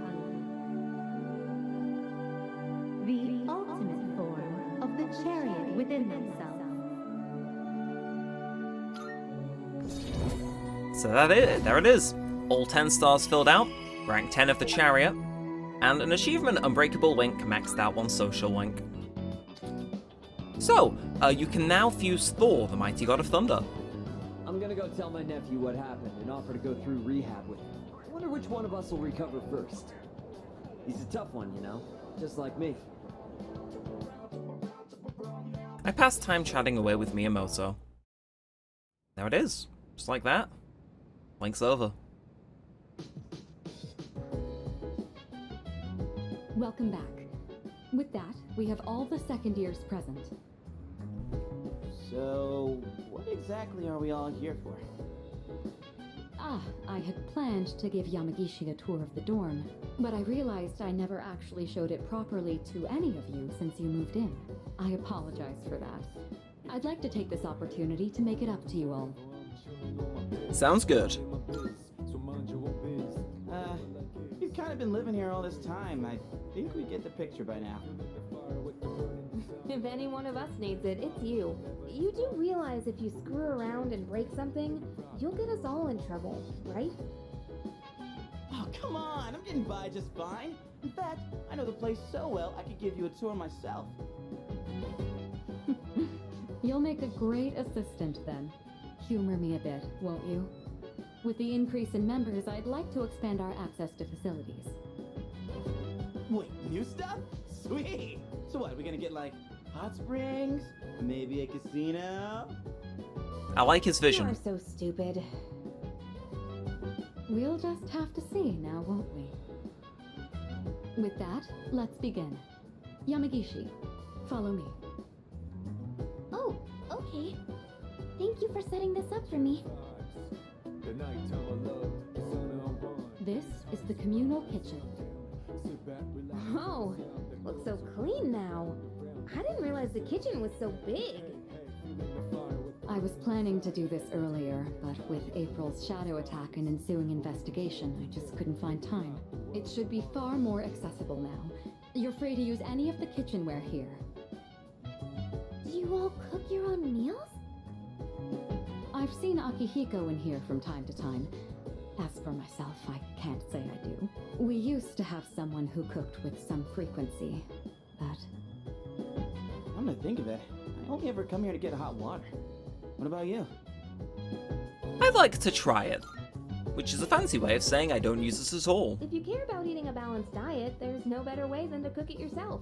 thee the ultimate form of the chariot within thyself. So there it is. All 10 stars filled out, rank 10 of the chariot, and an achievement Unbreakable Link maxed out on social link. So, you can now fuse Thor, the mighty god of thunder. I'm gonna go tell my nephew what happened and offer to go through rehab with him. I wonder which one of us will recover first. He's a tough one, you know, just like me. I passed time chatting away with Miyamoto. There it is. Just like that. Link's over. Welcome back. With that, we have all the second years present. So, what exactly are we all here for? I had planned to give Yamagishi a tour of the dorm, but I realized I never actually showed it properly to any of you since you moved in. I apologize for that. I'd like to take this opportunity to make it up to you all. Sounds good. we've kind of been living here all this time, I think we get the picture by now. If any one of us needs it, it's you. You do realize if you screw around and break something, you'll get us all in trouble, right? Oh, come on! I'm getting by just fine. In fact, I know the place so well, I could give you a tour myself. You'll make a great assistant then. Humor me a bit, won't you? With the increase in members, I'd like to expand our access to facilities. Wait, new stuff? Sweet! So what, are we gonna get like hot springs? Maybe a casino? I like his You vision. are so stupid. We'll just have to see now, won't we? With that, let's begin. Yamagishi, follow me. Oh, okay. Thank you for setting this up for me. This is the communal kitchen. Oh, looks so clean now. I didn't realize the kitchen was so big. I was planning to do this earlier, but with April's shadow attack and ensuing investigation, I just couldn't find time. It should be far more accessible now. You're free to use any of the kitchenware here. Do you all cook your own meals? I've seen Akihiko in here from time to time. As for myself, I can't say I do. We used to have someone who cooked with some frequency, but I'm gonna think of it. I only ever come here to get hot water. What about you? I'd like to try it. Which is a fancy way of saying I don't use this at all. If you care about eating a balanced diet, there's no better way than to cook it yourself.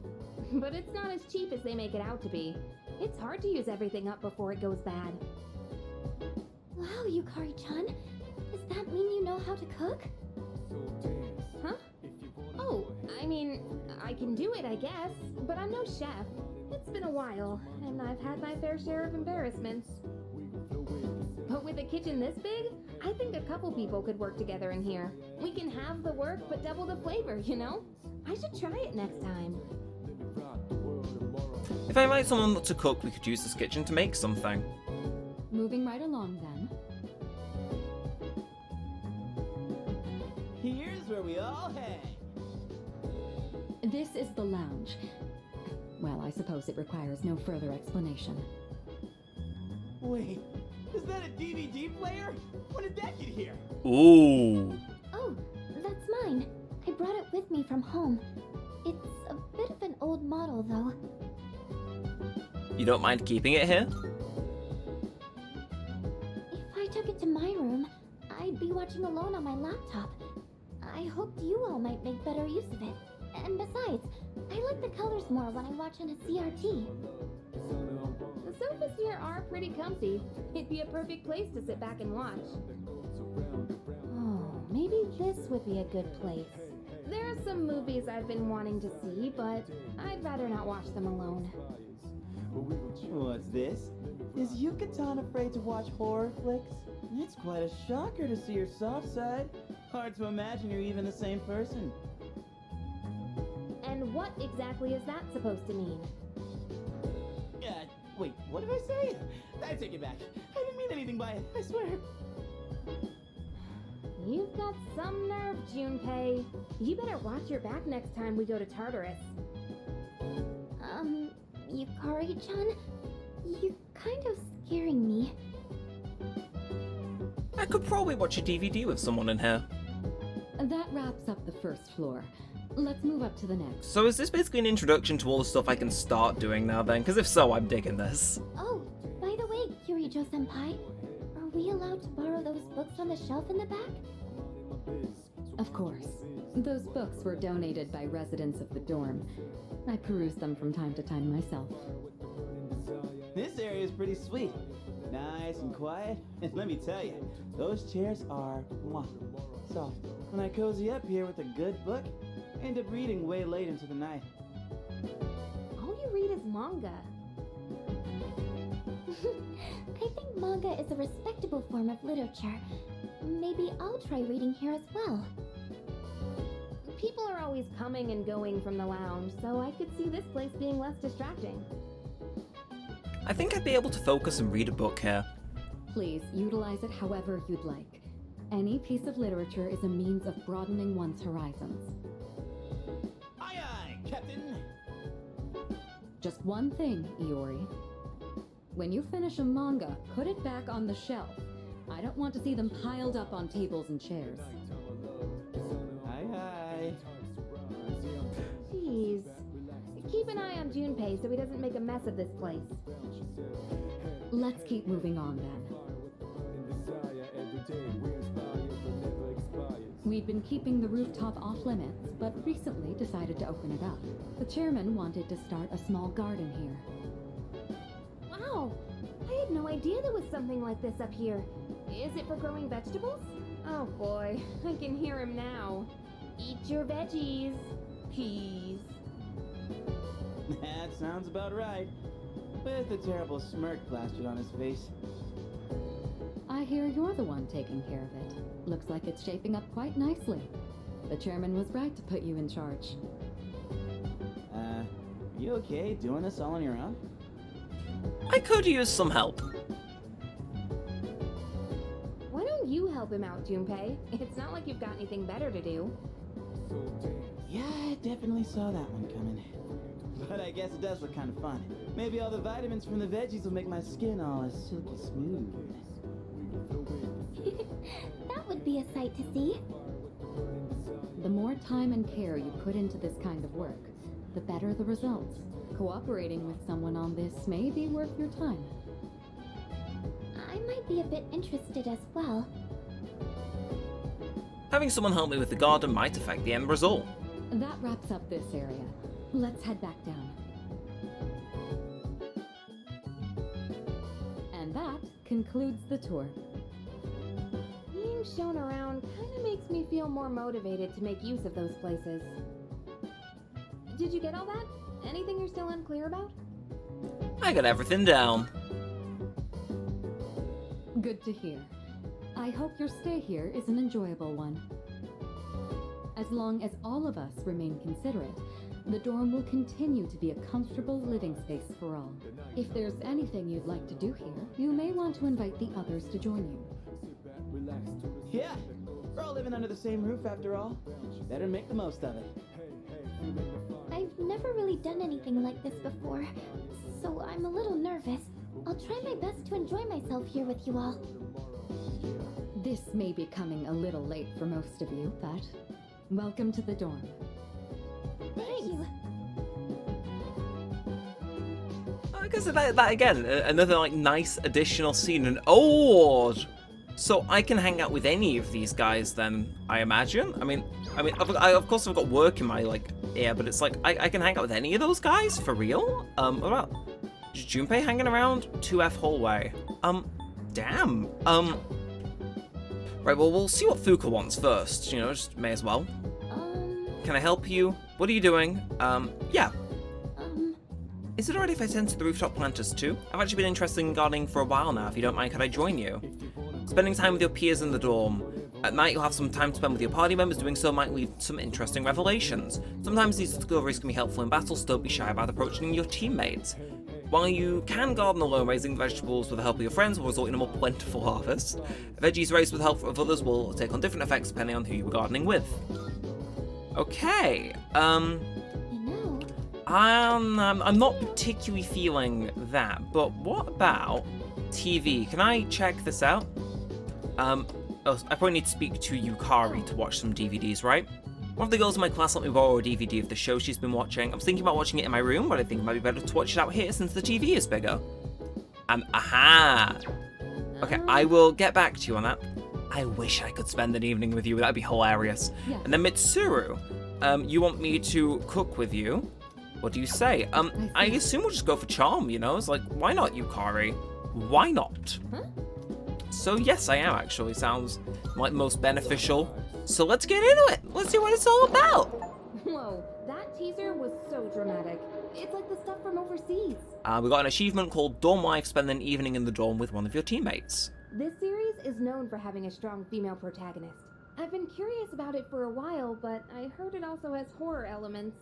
But it's not as cheap as they make it out to be. It's hard to use everything up before it goes bad. Wow, Yukari-chan. Does that mean you know how to cook? Huh? Oh, I mean, I can do it, I guess, but I'm no chef. It's been a while, and I've had my fair share of embarrassments. But with a kitchen this big, I think a couple people could work together in here. We can have the work, but double the flavor, you know? I should try it next time. If I invite someone to cook, we could use this kitchen to make something. moving right along then. Here's where we all hang. This is the lounge. Well, I suppose it requires no further explanation. Wait, is that a DVD player? When did that get here? Ooh. Oh, that's mine. I brought it with me from home. It's a bit of an old model, though. You don't mind keeping it here? If I took it to my room, I'd be watching alone on my laptop. I hoped you all might make better use of it. And besides, I like the colors more when I watch on a CRT. The sofas here are pretty comfy. It'd be a perfect place to sit back and watch. Oh, maybe this would be a good place. There are some movies I've been wanting to see, but I'd rather not watch them alone. What's this? Is Yucatan afraid to watch horror flicks? It's quite a shocker to see your soft side. Hard to imagine you're even the same person. And what exactly is that supposed to mean? Wait, what did I say? I take it back. I didn't mean anything by it, I swear. You've got some nerve, Junpei. You better watch your back next time we go to Tartarus. Yukari-chan, you're kind of scaring me. I could probably watch a DVD with someone in here. That wraps up the first floor. Let's move up to the next. So is this basically an introduction to all the stuff I can start doing now then? Because if so, I'm digging this. Oh, by the way, Kirijo-senpai, are we allowed to borrow those books on the shelf in the back? Of course. Those books were donated by residents of the dorm. I peruse them from time to time myself. This area is pretty sweet. Nice and quiet. And let me tell you, those chairs are soft. When I cozy up here with a good book, I end up reading way late into the night. All you read is manga. I think manga is a respectable form of literature. Maybe I'll try reading here as well. People are always coming and going from the lounge, so I could see this place being less distracting. I think I'd be able to focus and read a book here. Please, utilize it however you'd like. Any piece of literature is a means of broadening one's horizons. Aye aye, Captain! Just one thing, Iori. When you finish a manga, put it back on the shelf. I don't want to see them piled up on tables and chairs. Aye aye. Jeez. Keep an eye on Junpei so he doesn't make a mess of this place. Let's keep moving on then. We've been keeping the rooftop off limits, but recently decided to open it up. The chairman wanted to start a small garden here. Wow! I had no idea there was something like this up here. Is it for growing vegetables? Oh boy, I can hear him now. Eat your veggies, please. That sounds about right. With a terrible smirk plastered on his face. I hear you're the one taking care of it. Looks like it's shaping up quite nicely. The chairman was right to put you in charge. Are you okay doing this all on your own? I could use some help. Why don't you help him out, Junpei? It's not like you've got anything better to do. Yeah, I definitely saw that one coming. But I guess it does look kind of fun. Maybe all the vitamins from the veggies will make my skin all silky smooth. That would be a sight to see. The more time and care you put into this kind of work, the better the results. Cooperating with someone on this may be worth your time. I might be a bit interested as well. Having someone help me with the garden might affect the end result. That wraps up this area. Let's head back down. And that concludes the tour. Being shown around kind of makes me feel more motivated to make use of those places. Did you get all that? Anything you're still unclear about? I got everything down. Good to hear. I hope your stay here is an enjoyable one. As long as all of us remain considerate, the dorm will continue to be a comfortable living space for all. If there's anything you'd like to do here, you may want to invite the others to join you. Yeah, we're all living under the same roof after all. Better make the most of it. I've never really done anything like this before, so I'm a little nervous. I'll try my best to enjoy myself here with you all. This may be coming a little late for most of you, but welcome to the dorm. Thank you. I guess that again, another like nice additional scene. And oh, so I can hang out with any of these guys then, I imagine. I mean, of course I've got work in my like ear, but it's like I can hang out with any of those guys for real. What about Junpei hanging around 2F hallway? Damn. Right, well we'll see what Fuka wants first. You know, just may as well. Can I help you? What are you doing? Yeah. Is it alright if I tend to the rooftop planters too? I've actually been interested in gardening for a while now. If you don't mind, could I join you? Spending time with your peers in the dorm. At night, you'll have some time to spend with your party members. Doing so might lead to some interesting revelations. Sometimes these discoveries can be helpful in battle, so don't be shy about approaching your teammates. While you can garden alone, raising vegetables with the help of your friends will result in a more plentiful harvest. Veggies raised with the help of others will take on different effects depending on who you are gardening with. Okay, I'm not particularly feeling that, but what about TV? Can I check this out? Oh, I probably need to speak to Yukari to watch some DVDs, right? One of the girls in my class let me borrow a DVD of the show she's been watching. I was thinking about watching it in my room, but I think it might be better to watch it out here since the TV is bigger. Aha! Okay, I will get back to you on that. I wish I could spend an evening with you, that'd be hilarious. Yeah. And then Mitsuru, you want me to cook with you? What do you say? I assume we'll just go for charm, you know? It's like, why not, Yukari? Why not? Huh? So yes, I am actually. Sounds like most beneficial. So let's get into it. Let's see what it's all about. Whoa, that teaser was so dramatic. It's like the stuff from overseas. We got an achievement called Dorm Life, spend an evening in the dorm with one of your teammates. This series is known for having a strong female protagonist. I've been curious about it for a while, but I heard it also has horror elements.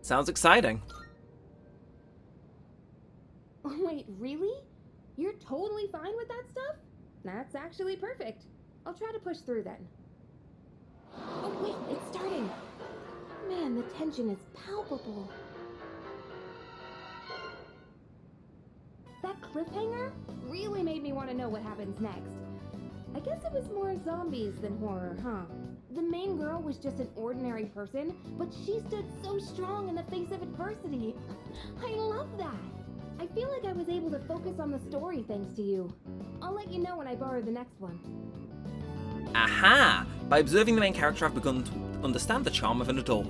Sounds exciting. Wait, really? You're totally fine with that stuff? That's actually perfect. I'll try to push through then. Oh wait, it's starting! Man, the tension is palpable. That cliffhanger really made me want to know what happens next. I guess it was more zombies than horror, huh? The main girl was just an ordinary person, but she stood so strong in the face of adversity. I love that! I feel like I was able to focus on the story thanks to you. I'll let you know when I borrow the next one. Aha! By observing the main character, I've begun to understand the charm of an adult.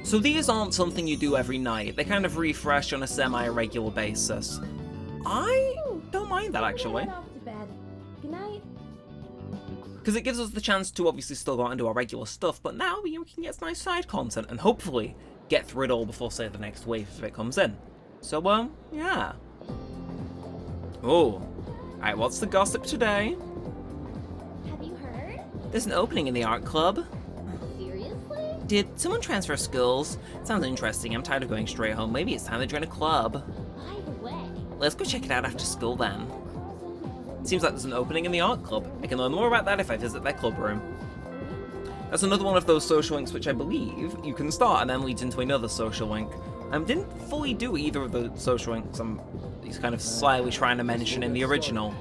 So these aren't something you do every night. They kind of refresh on a semi-regular basis. I don't mind that, actually. I'm gonna head off to bed. Good night. Because it gives us the chance to obviously still go out and do our regular stuff, but now we can get some nice side content and hopefully get through it all before, say, the next wave if it comes in. So, yeah. Oh. Alright, what's the gossip today? Have you heard? There's an opening in the art club. Seriously? Did someone transfer schools? Sounds interesting. I'm tired of going straight home. Maybe it's time to join a club. By the way, Let's go check it out after school then. Seems like there's an opening in the art club. I can learn more about that if I visit their club room. That's another one of those social links which I believe you can start and then leads into another social link. Didn't fully do either of the social links he's kind of slyly trying to mention in the original.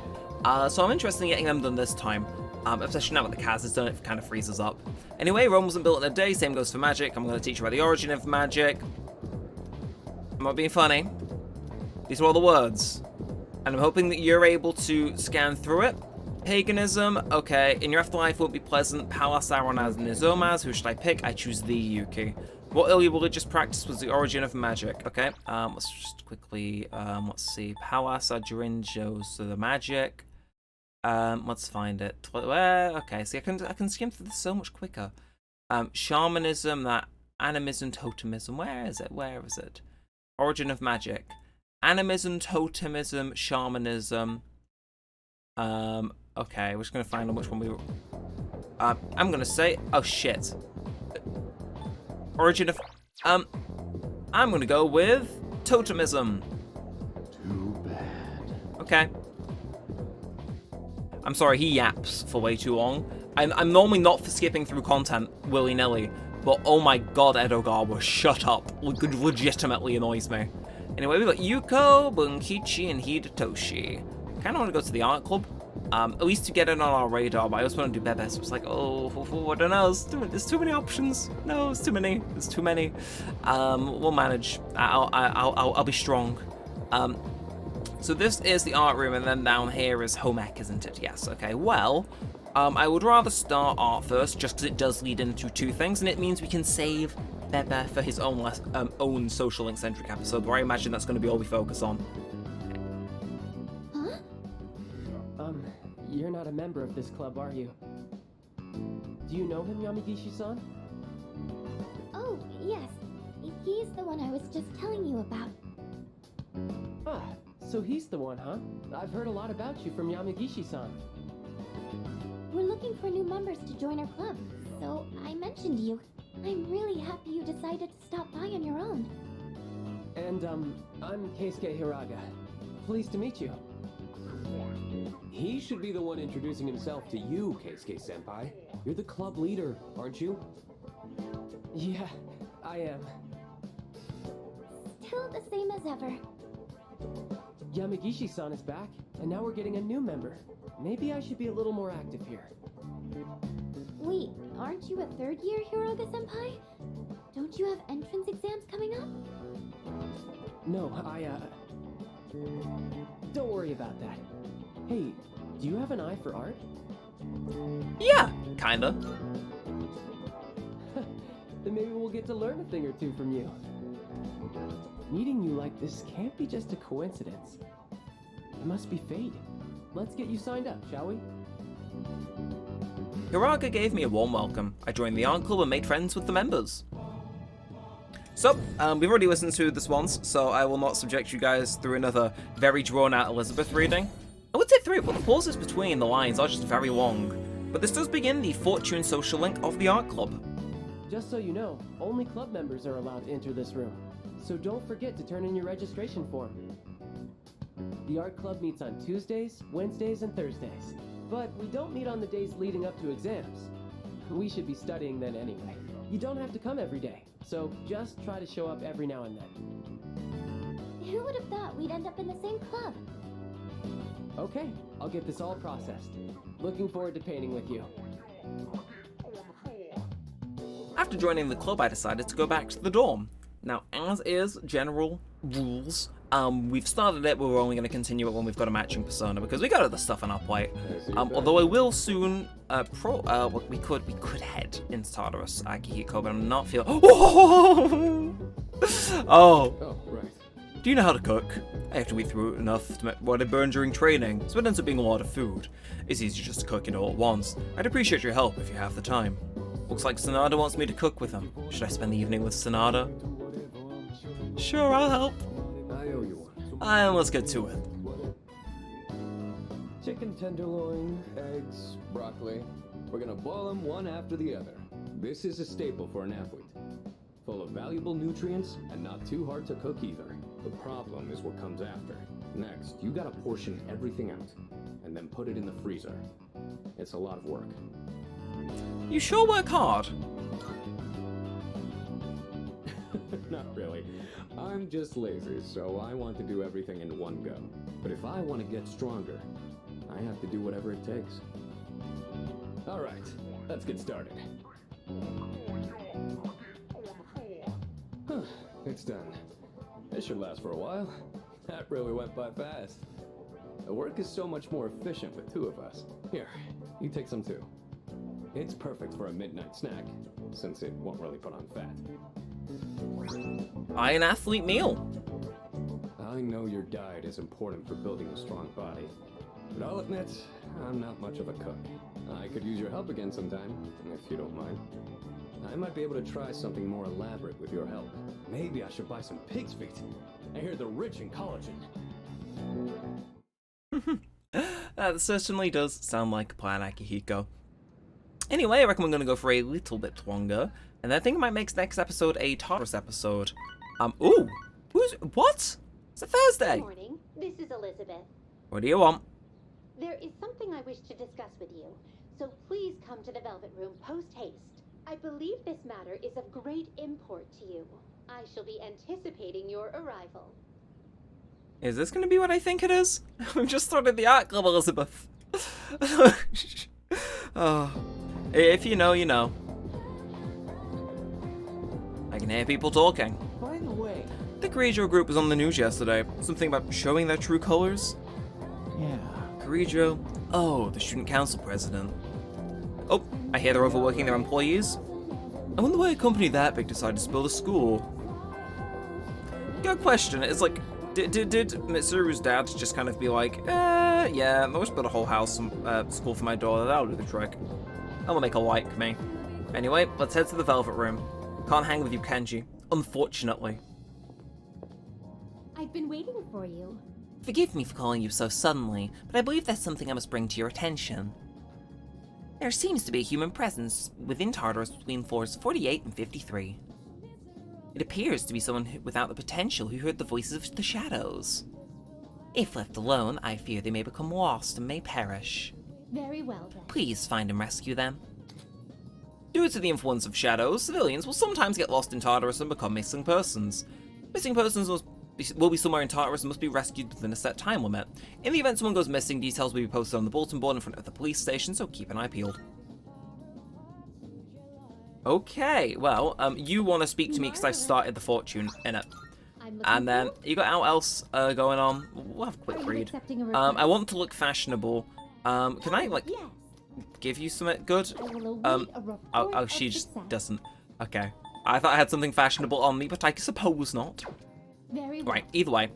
So I'm interested in getting them done this time. Especially now that the Kaz is done, it kind of freezes up. Anyway, Rome wasn't built in a day, same goes for magic. I'm going to teach you about the origin of magic. I'm not being funny. These are all the words. And I'm hoping that you're able to scan through it. Paganism, okay. In your afterlife won't be pleasant. Pallas Aronas Nizomas, who should I pick? I choose thee, Yuki. What early religious practice was the origin of magic? Okay, let's just quickly, let's see. Pallas Adrinjos, so the magic. Let's find it. Okay, see, I can skim through this so much quicker. Shamanism, that animism, totemism. Where is it? Where is it? Origin of magic. Animism, totemism, shamanism. Okay, we're just gonna find out which one we were. I'm gonna say, oh shit. Origin of, I'm gonna go with totemism. Too bad. Okay. I'm sorry, he yaps for way too long. I'm normally not for skipping through content willy-nilly, but oh my god, Edogawa, shut up. Legitimately annoys me. Anyway, we've got Yuko, Bunkichi, and Hidetoshi. Kinda wanna go to the art club. At least to get it on our radar, but I also want to do Bebe, so it's like, oh, I don't know, there's too many options. No, it's too many. There's too many. We'll manage. I'll be strong. So this is the art room, and then down here is home ec, isn't it? Yes, okay, well, I would rather start art first, just because it does lead into two things, and it means we can save Bebe for his own social link-centric episode, where I imagine that's going to be all we focus on. You're not a member of this club, are you? Do you know him, Yamagishi-san? oh, yes. He's the one I was just telling you about. Ah, so he's the one, huh? I've heard a lot about you from Yamagishi-san. We're looking for new members to join our club, so I mentioned you. I'm really happy you decided to stop by on your own. And, I'm Keisuke Hiraga. Pleased to meet you. He should be the one introducing himself to you, Keisuke-senpai. You're the club leader, aren't you? Yeah, I am. Still the same as ever. Yamagishi-san is back, and now we're getting a new member. Maybe I should be a little more active here. Wait, aren't you a third year Hiraga-senpai? Don't you have entrance exams coming up? No, don't worry about that. Hey, do you have an eye for art? Yeah, kinda. Then maybe we'll get to learn a thing or two from you. Meeting you like this can't be just a coincidence. It must be fate. Let's get you signed up, shall we? Hiraga gave me a warm welcome. I joined the art club and made friends with the members. So, we've already listened to this once, so I will not subject you guys through another very drawn-out Elizabeth reading. I would say 3, but the pauses between the lines are just very long. But this does begin the Fortune social link of the art club. Just so you know, only club members are allowed to enter this room. So don't forget to turn in your registration form. The art club meets on Tuesdays, Wednesdays, and Thursdays. but we don't meet on the days leading up to exams. We should be studying then anyway. You don't have to come every day, so just try to show up every now and then. Who would have thought we'd end up in the same club? Okay, I'll get this all processed. Looking forward to painting with you. After joining the club, I decided to go back to the dorm. Now, as is general rules, we've started it, but we're only going to continue it when we've got a matching persona, because we got other stuff on our plate. Although I will soon, we could head into Tartarus, Akihiko, but I'm not feeling. Oh, right. Do you know how to cook? I have to eat through enough to make what I burn during training, so it ends up being a lot of food. It's easier just to cook it all at once. I'd appreciate your help if you have the time. Looks like Sonata wants me to cook with him. Should I spend the evening with Sonata? Sure, I'll help. I owe you one. And let's get to it. Chicken tenderloin, eggs, broccoli. We're gonna boil them one after the other. This is a staple for an athlete. Full of valuable nutrients and not too hard to cook either. The problem is what comes after. Next, you gotta portion everything out and then put it in the freezer. It's a lot of work. You sure work hard. Not really. I'm just lazy, so I want to do everything in one go. But if I want to get stronger, I have to do whatever it takes. Alright, let's get started. It's done. This should last for a while. That really went by fast. The work is so much more efficient with two of us. Here, you take some too. It's perfect for a midnight snack, since it won't really put on fat. An athlete meal. I know your diet is important for building a strong body, but I'll admit, I'm not much of a cook. I could use your help again sometime, if you don't mind. I might be able to try something more elaborate with your help. Maybe I should buy some pig's feet. I hear they're rich in collagen. That certainly does sound like a plan, Akihiko. Anyway, I reckon we're going to go for a little bit longer, and I think I might make next episode a Tartarus episode. Ooh! What? It's a Thursday! Good morning. This is Elizabeth. What do you want? There is something I wish to discuss with you, so please come to the Velvet Room post-haste. I believe this matter is of great import to you. I shall be anticipating your arrival. Is this going to be what I think it is? We've just started the art club, Elizabeth. Oh. If you know, you know. I can hear people talking. By the way... The Grigio group was on the news yesterday. Something about showing their true colors. Yeah. Grigio? Oh, the student council president. Oh, I hear they're overworking their employees. I wonder why a company that big decided to spill the school. Good question. It's like, did Mitsuru's dad just kind of be like, yeah, I'll just build a whole house, school for my daughter, that'll do the trick. That'll make her like me. Anyway, let's head to the Velvet Room. Can't hang with you, Kenji. Unfortunately. I've been waiting for you. Forgive me for calling you so suddenly, but I believe there's something I must bring to your attention. There seems to be a human presence within Tartarus between floors 48 and 53. It appears to be someone without the potential who heard the voices of the shadows. If left alone, I fear they may become lost and may perish. Very well then. Please find and rescue them. Due to the influence of shadows, civilians will sometimes get lost in Tartarus and become missing persons. Missing persons will be somewhere in Tartarus and must be rescued within a set time limit. In the event someone goes missing, details will be posted on the bulletin board in front of the police station, so keep an eye peeled. Okay, well, you want to speak to me because I started the fortune in it. And then, you got anything else going on? We'll have a quick read. I want to look fashionable. Can I, like, give you something good? Oh, she just doesn't. Okay. I thought I had something fashionable on me, but I suppose not. Right, either way.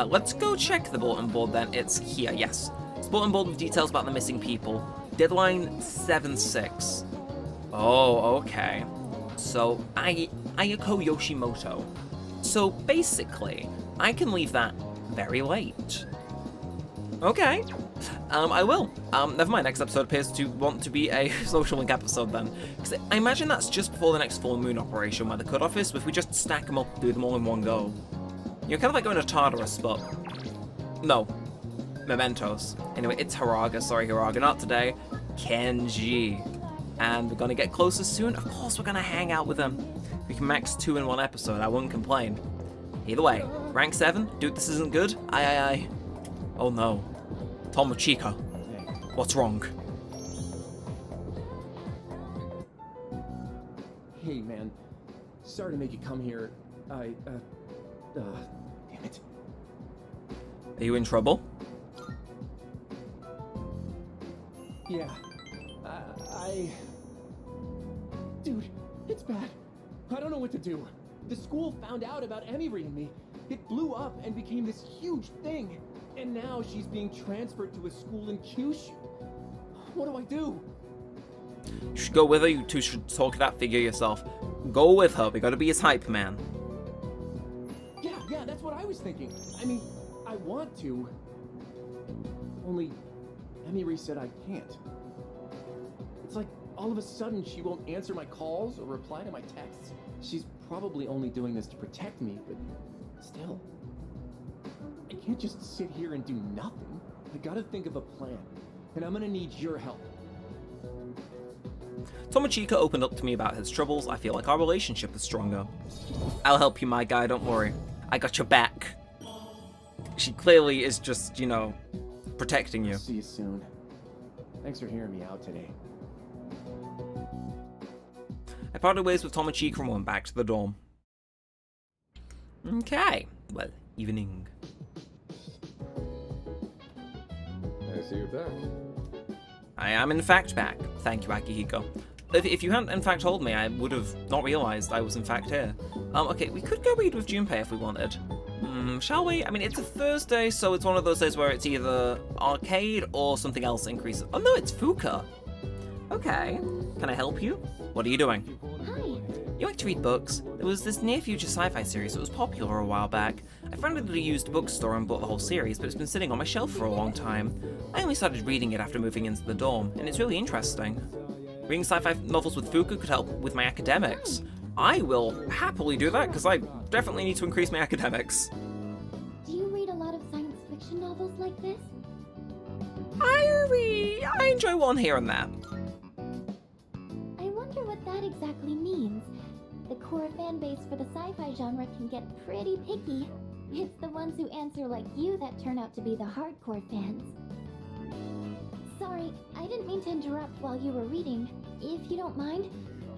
Let's go check the bulletin board then. It's here, yes. It's a bulletin board with details about the missing people. Deadline 7/6. Oh, okay. So, Ayako Yoshimoto. So, basically, I can leave that very late. Okay. I will. Never mind, next episode appears to want to be a social link episode then. Because I imagine that's just before the next full moon operation where the cutoff is, so if we just stack them up, do them all in one go. You're kind of like going to Tartarus, but... No. mementos. Anyway, it's Hiraga. Sorry, Hiraga, not today. Kenji. And we're gonna get closer soon. Of course, we're gonna hang out with him. We can max 2 in one episode. I wouldn't complain. Either way, rank 7. Dude, this isn't good. Aye. Oh no. Tomochika. What's wrong? Hey, man. Sorry to make you come here. Damn it. Are you in trouble? Yeah. Dude, it's bad. I don't know what to do. The school found out about Emiri and me. It blew up and became this huge thing. And now she's being transferred to a school in Kyushu. What do I do? You should go with her. You two should talk that figure yourself. Go with her. We gotta be his hype man. Yeah, that's what I was thinking. I mean, I want to. Only, Emiri said I can't. It's like all of a sudden she won't answer my calls or reply to my texts. She's probably only doing this to protect me, but still. I can't just sit here and do nothing. I gotta think of a plan, and I'm gonna need your help. Tomochika opened up to me about his troubles. I feel like our relationship is stronger. I'll help you, my guy, don't worry. I got your back. She clearly is just, protecting you. See you soon. Thanks for hearing me out today. I parted ways with Tomochika and went back to the dorm. Okay, well, evening. I see you're back. I am in fact back. Thank you, Akihiko. If you hadn't in fact told me, I would have not realized I was in fact here. Okay, we could go read with Junpei if we wanted. Shall we? I mean, it's a Thursday, so it's one of those days where it's either arcade or something else increases. Oh no, it's Fuka. Okay, can I help you? What are you doing? Hi. You like to read books? There was this near future sci-fi series that was popular a while back. I found it at a used bookstore and bought the whole series, but it's been sitting on my shelf for a long time. I only started reading it after moving into the dorm, and it's really interesting. Reading sci-fi novels with Fuka could help with my academics. I will happily do that, because I definitely need to increase my academics. Do you read a lot of science fiction novels like this? I enjoy one here and there. I wonder what that exactly means. The core fan base for the sci-fi genre can get pretty picky. It's the ones who answer like you that turn out to be the hardcore fans. Sorry, I didn't mean to interrupt while you were reading. If you don't mind,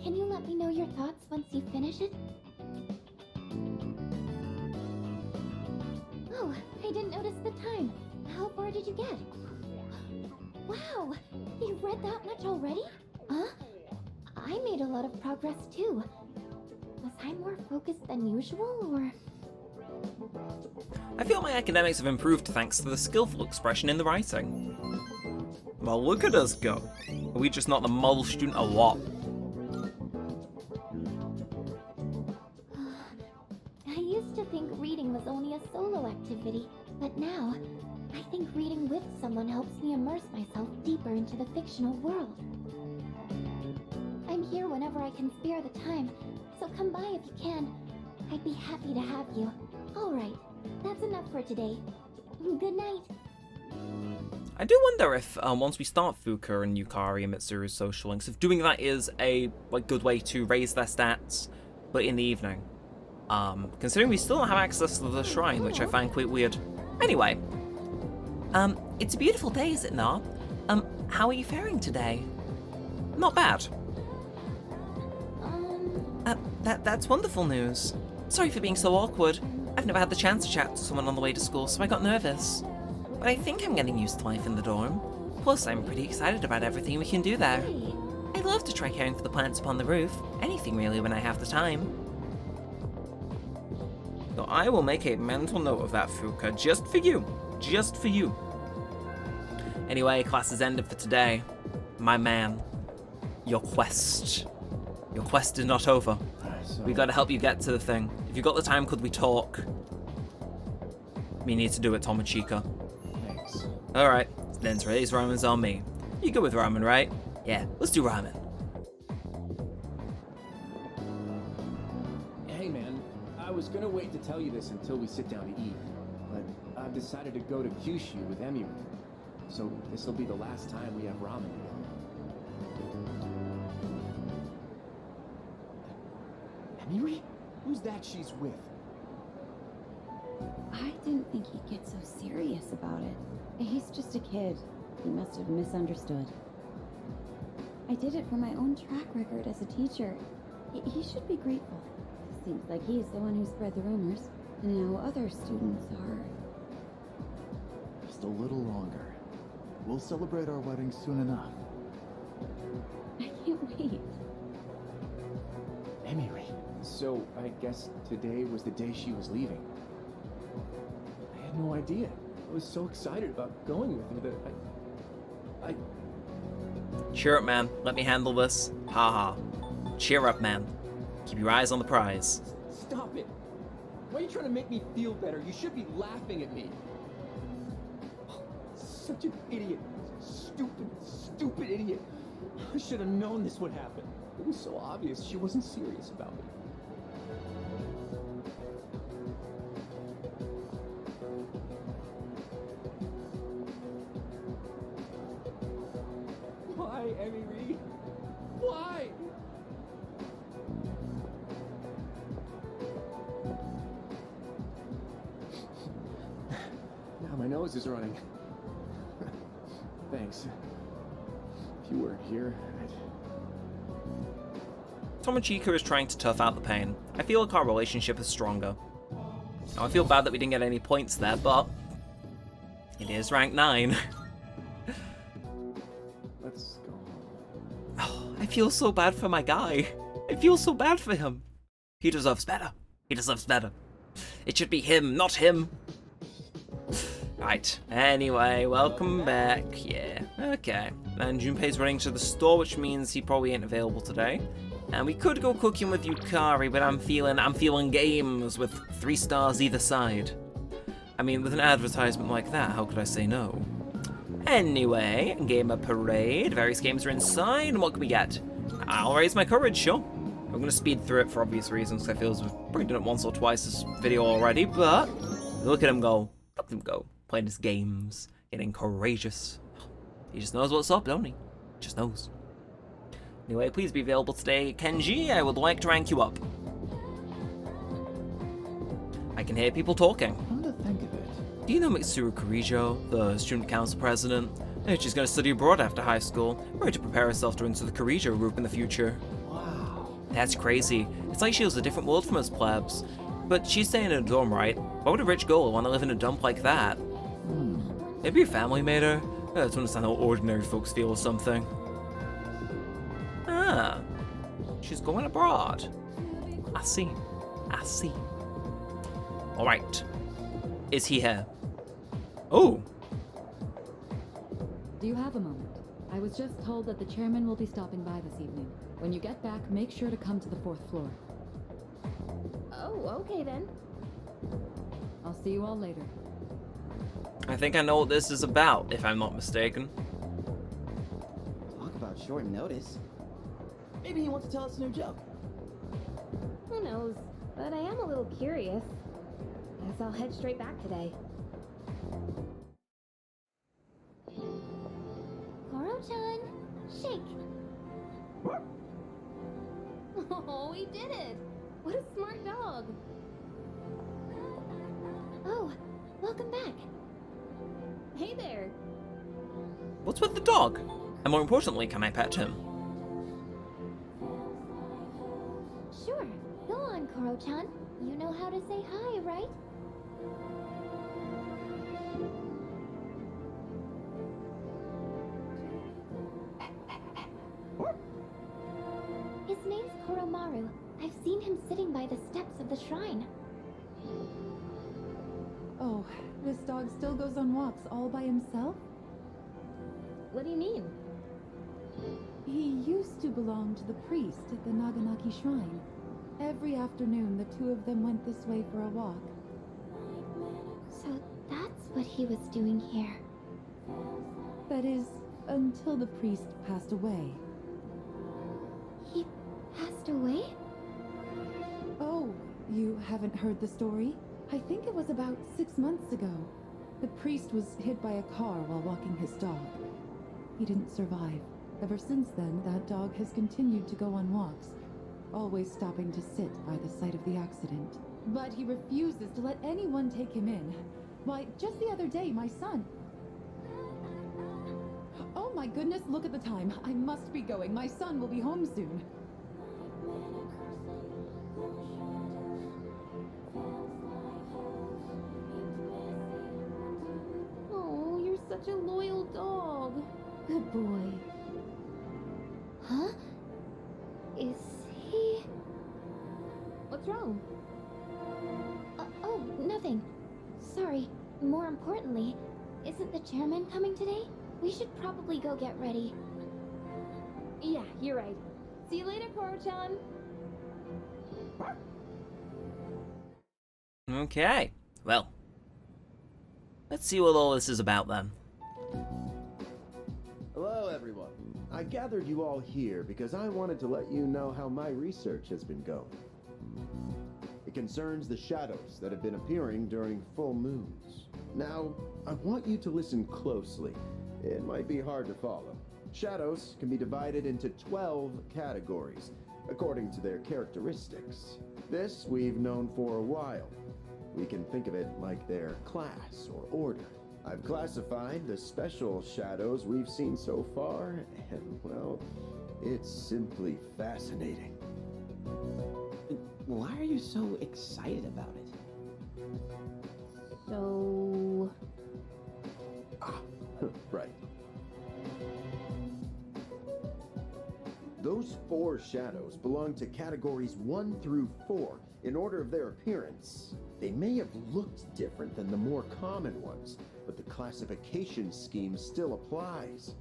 can you let me know your thoughts once you finish it? Oh, I didn't notice the time. How far did you get? Wow, you read that much already? Huh? I made a lot of progress too. Was I more focused than usual, or...? I feel my academics have improved thanks to the skillful expression in the writing. Well, look at us go. Are we just not the model student or what? I used to think reading was only a solo activity, but now, I think reading with someone helps me immerse myself deeper into the fictional world. I'm here whenever I can spare the time, so come by if you can. I'd be happy to have you. Alright, that's enough for today. Good night. I do wonder if once we start Fuka and Yukari and Mitsuru's social links, if doing that is a good way to raise their stats, but in the evening. Considering we still don't have access to the shrine, which I find quite weird. Anyway, it's a beautiful day, is it not? How are you faring today? Not bad. That's wonderful news. Sorry for being so awkward. I've never had the chance to chat to someone on the way to school, so I got nervous. But I think I'm getting used to life in the dorm. Plus, I'm pretty excited about everything we can do there. I'd love to try caring for the plants upon the roof. Anything really when I have the time. So I will make a mental note of that, Fuka, just for you. Just for you. Anyway, class is ended for today. My man, your quest is not over. We gotta help you get to the thing. If you got the time, could we talk? We need to do it, Tomochika. Thanks. Alright, then today's ramen's on me. You good with ramen, right? Yeah, let's do ramen. Hey man, I was gonna wait to tell you this until we sit down to eat, but I've decided to go to Kyushu with Emiri. So this'll be the last time we have ramen together. Emiri? Who's that she's with? I didn't think he'd get so serious about it. He's just a kid. He must have misunderstood. I did it for my own track record as a teacher. He should be grateful. Seems like he's the one who spread the rumors. And now other students are... Just a little longer. We'll celebrate our wedding soon enough. I can't wait. Emiri. So I guess today was the day she was leaving. I had no idea. I was so excited about going with her that I... Cheer up, man. Let me handle this. Haha. Cheer up, man. Keep your eyes on the prize. Stop it! Why are you trying to make me feel better? You should be laughing at me. Such an idiot. Stupid idiot. I should have known this would happen. It was so obvious she wasn't serious about me. Why, Emiri? Why? Now my nose is running. Thanks. If you weren't here, Tomochika is trying to tough out the pain. I feel like our relationship is stronger. Now, I feel bad that we didn't get any points there, but it is rank 9. let's go home. Oh, I feel so bad for my guy. I feel so bad for him. He deserves better. He deserves better. It should be him, not him. Right, anyway, welcome back. Yeah, okay. And Junpei's running to the store, which means he probably ain't available today. And we could go cooking with Yukari, but I'm feeling games with 3 stars either side. I mean, with an advertisement like that, how could I say no? Anyway, Gamer Parade. Various games are inside, and what can we get? I'll raise my courage, sure. I'm gonna speed through it for obvious reasons, because I feel as we've probably done it once or twice this video already, but look at him go. Look at him go. Playing his games, getting courageous. He just knows what's up, don't he? Just knows. Anyway, please be available today. Kenji, I would like to rank you up. I can hear people talking. Come to think of it. Do you know Mitsuru Kirijo, the student council president? She's going to study abroad after high school, ready to prepare herself to enter the Kirijo group in the future. Wow. That's crazy. It's like she lives a different world from us plebs. But she's staying in a dorm, right? Why would a rich girl want to live in a dump like that? Maybe her family made her? To understand how ordinary folks feel or something. Ah, she's going abroad. I see. I see. Alright. Is he here? Oh! Do you have a moment? I was just told that the chairman will be stopping by this evening. When you get back, make sure to come to the 4th floor. Oh, okay then. I'll see you all later. I think I know what this is about, if I'm not mistaken. Talk about short notice. Maybe he wants to tell us a new joke. Who knows? But I am a little curious. Guess I'll head straight back today. Koro-chan, shake. Oh, he did it! What a smart dog! Oh, welcome back. Hey there! What's with the dog? And more importantly, can I pet him? Sure, go on, Koro-chan. You know how to say hi, right? His name's Koromaru. I've seen him sitting by the steps of the shrine. Oh, this dog still goes on walks all by himself? What do you mean? He used to belong to the priest at the Naganaki Shrine. Every afternoon, the two of them went this way for a walk. So that's what he was doing here. That is, until the priest passed away. He passed away? Oh, you haven't heard the story? I think it was about 6 months ago. The priest was hit by a car while walking his dog. He didn't survive. Ever since then, that dog has continued to go on walks, always stopping to sit by the site of the accident. But he refuses to let anyone take him in. Why, just the other day, my son... Oh my goodness, look at the time. I must be going. My son will be home soon. Oh, you're such a loyal dog. Good boy. Huh? Is he... What's wrong? Oh, nothing. Sorry. More importantly, isn't the chairman coming today? We should probably go get ready. Yeah, you're right. See you later, Koro-chan. Okay, well. Let's see what all this is about then. Hello, everyone. I gathered you all here because I wanted to let you know how my research has been going. It concerns the shadows that have been appearing during full moons. Now, I want you to listen closely. It might be hard to follow. Shadows can be divided into 12 categories, according to their characteristics. This we've known for a while. We can think of it like their class or order. I've classified the special shadows we've seen so far, and well, it's simply fascinating. Why are you so excited about it? So... Right. Those 4 shadows belong to categories 1 through 4 in order of their appearance. They may have looked different than the more common ones, but the classification scheme still applies.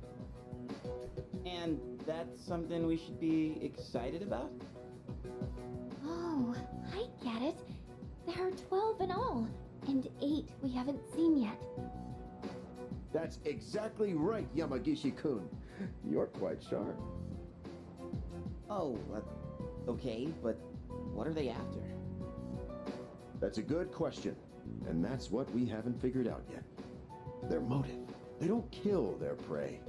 And that's something we should be excited about? Oh, I get it. There are 12 in all, and 8 we haven't seen yet. That's exactly right, Yamagishi-kun. You're quite sharp. Oh, okay, but what are they after? That's a good question, and that's what we haven't figured out yet. Their motive. They don't kill their prey.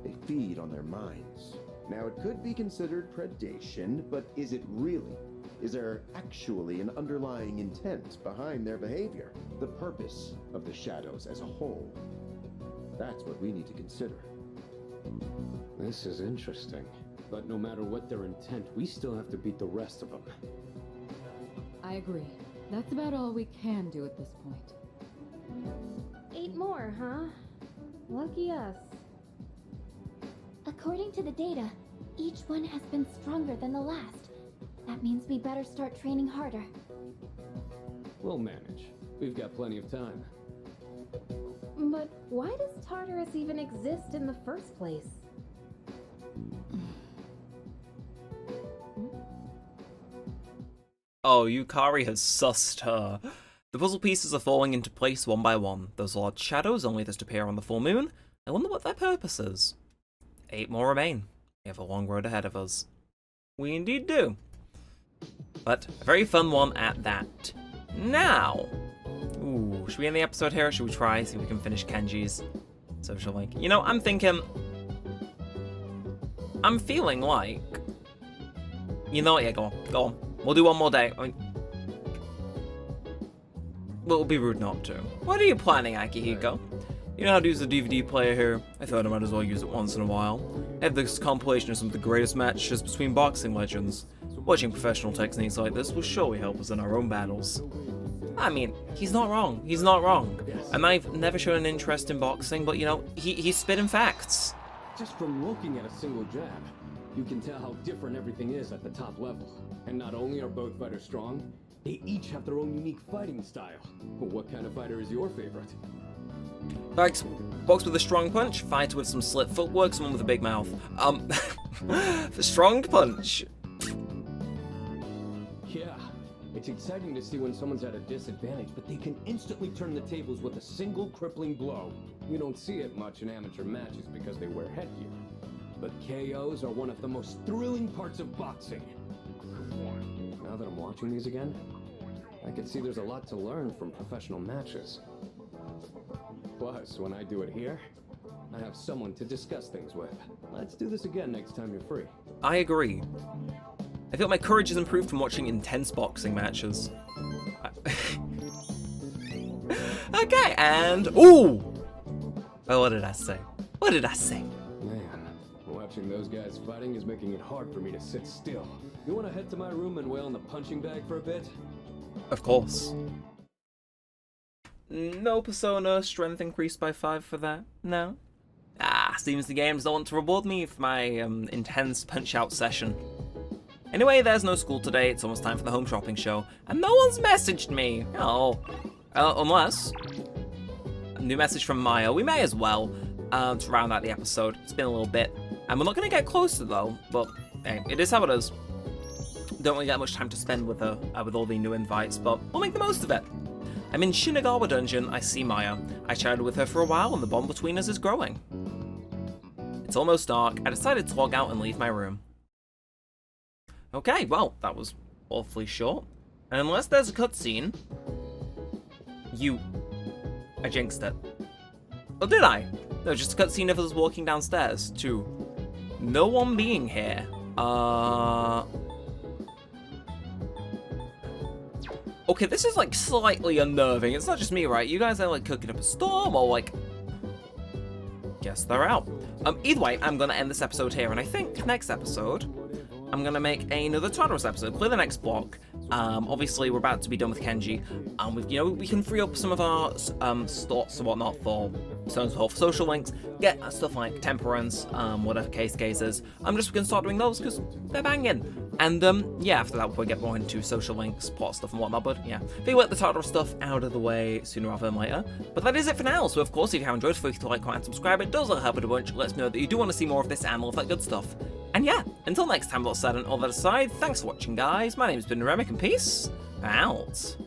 They feed on their minds. Now, it could be considered predation, but is it really? Is there actually an underlying intent behind their behavior? The purpose of the shadows as a whole? That's what we need to consider. This is interesting. But no matter what their intent, we still have to beat the rest of them. I agree. That's about all we can do at this point. 8 more, huh? Lucky us. According to the data, each one has been stronger than the last. That means we better start training harder. We'll manage. We've got plenty of time. But why does Tartarus even exist in the first place? Oh, Yukari has sussed her. The puzzle pieces are falling into place one by one. Those large shadows only just appear on the full moon. I wonder what their purpose is. 8 more remain. We have a long road ahead of us. We indeed do. But a very fun one at that. Now! Ooh, should we end the episode here or should we try, see if we can finish Kenji's social link? You know, I'm feeling like... You know what, yeah, go on. We'll do one more day. I mean, well, it'll be rude not to. What are you planning, Akihiko? You know how to use the DVD player here? I thought I might as well use it once in a while. I have this compilation of some of the greatest matches between boxing legends. Watching professional techniques like this will surely help us in our own battles. I mean, he's not wrong. He's not wrong. And I've never shown an interest in boxing, but you know, he's spitting facts. Just from looking at a single jab, you can tell how different everything is at the top level. And not only are both fighters strong, they each have their own unique fighting style. What kind of fighter is your favorite? Box with a strong punch, fighter with some slit footwork, someone with a big mouth. The strong punch. Yeah, it's exciting to see when someone's at a disadvantage, but they can instantly turn the tables with a single crippling blow. You don't see it much in amateur matches because they wear headgear. But KOs are one of the most thrilling parts of boxing. Now that I'm watching these again, I can see there's a lot to learn from professional matches. Plus, when I do it here, I have someone to discuss things with. Let's do this again next time you're free. I agree. I feel my courage has improved from watching intense boxing matches. Okay, and... Ooh! Oh, what did I say? What did I say? Man, watching those guys fighting is making it hard for me to sit still. You want to head to my room and wail in the punching bag for a bit? Of course. No Persona strength increased by 5 for that? No? Seems the games don't want to reward me for my intense punch-out session. Anyway, there's no school today, it's almost time for the home shopping show, and no one's messaged me! Oh. Unless... A new message from Maya. We may as well, to round out the episode. It's been a little bit. And we're not going to get closer, though, but hey, it is how it is. Don't really get much time to spend with her, with all the new invites, but we'll make the most of it. I'm in Shinagawa Dungeon, I see Maya. I chatted with her for a while, and the bond between us is growing. It's almost dark. I decided to log out and leave my room. Okay, well, that was awfully short. And unless there's a cutscene... I jinxed it. Or did I? No, just a cutscene of us walking downstairs to no one being here. Okay, this is like slightly unnerving. It's not just me, right? You guys are like cooking up a storm or like... Guess they're out. Either way, I'm gonna end this episode here, and I think next episode, I'm gonna make another Tartarus episode, clear the next block. Obviously, we're about to be done with Kenji. We can free up some of our slots and whatnot for social links, get stuff like temperance, whatever case is. I'm just gonna start doing those because they're banging. And yeah, after that we'll get more into social links, plot stuff and whatnot. But yeah, feel like the Tartarus stuff out of the way sooner rather than later. But that is it for now. So of course, if you have enjoyed, feel free to like, comment, and subscribe. It does help it a bunch. It lets me know that you do want to see more of this and all of that good stuff. And yeah, until next time, all said and all that aside, thanks for watching, guys. My name's been Neremik, and peace out.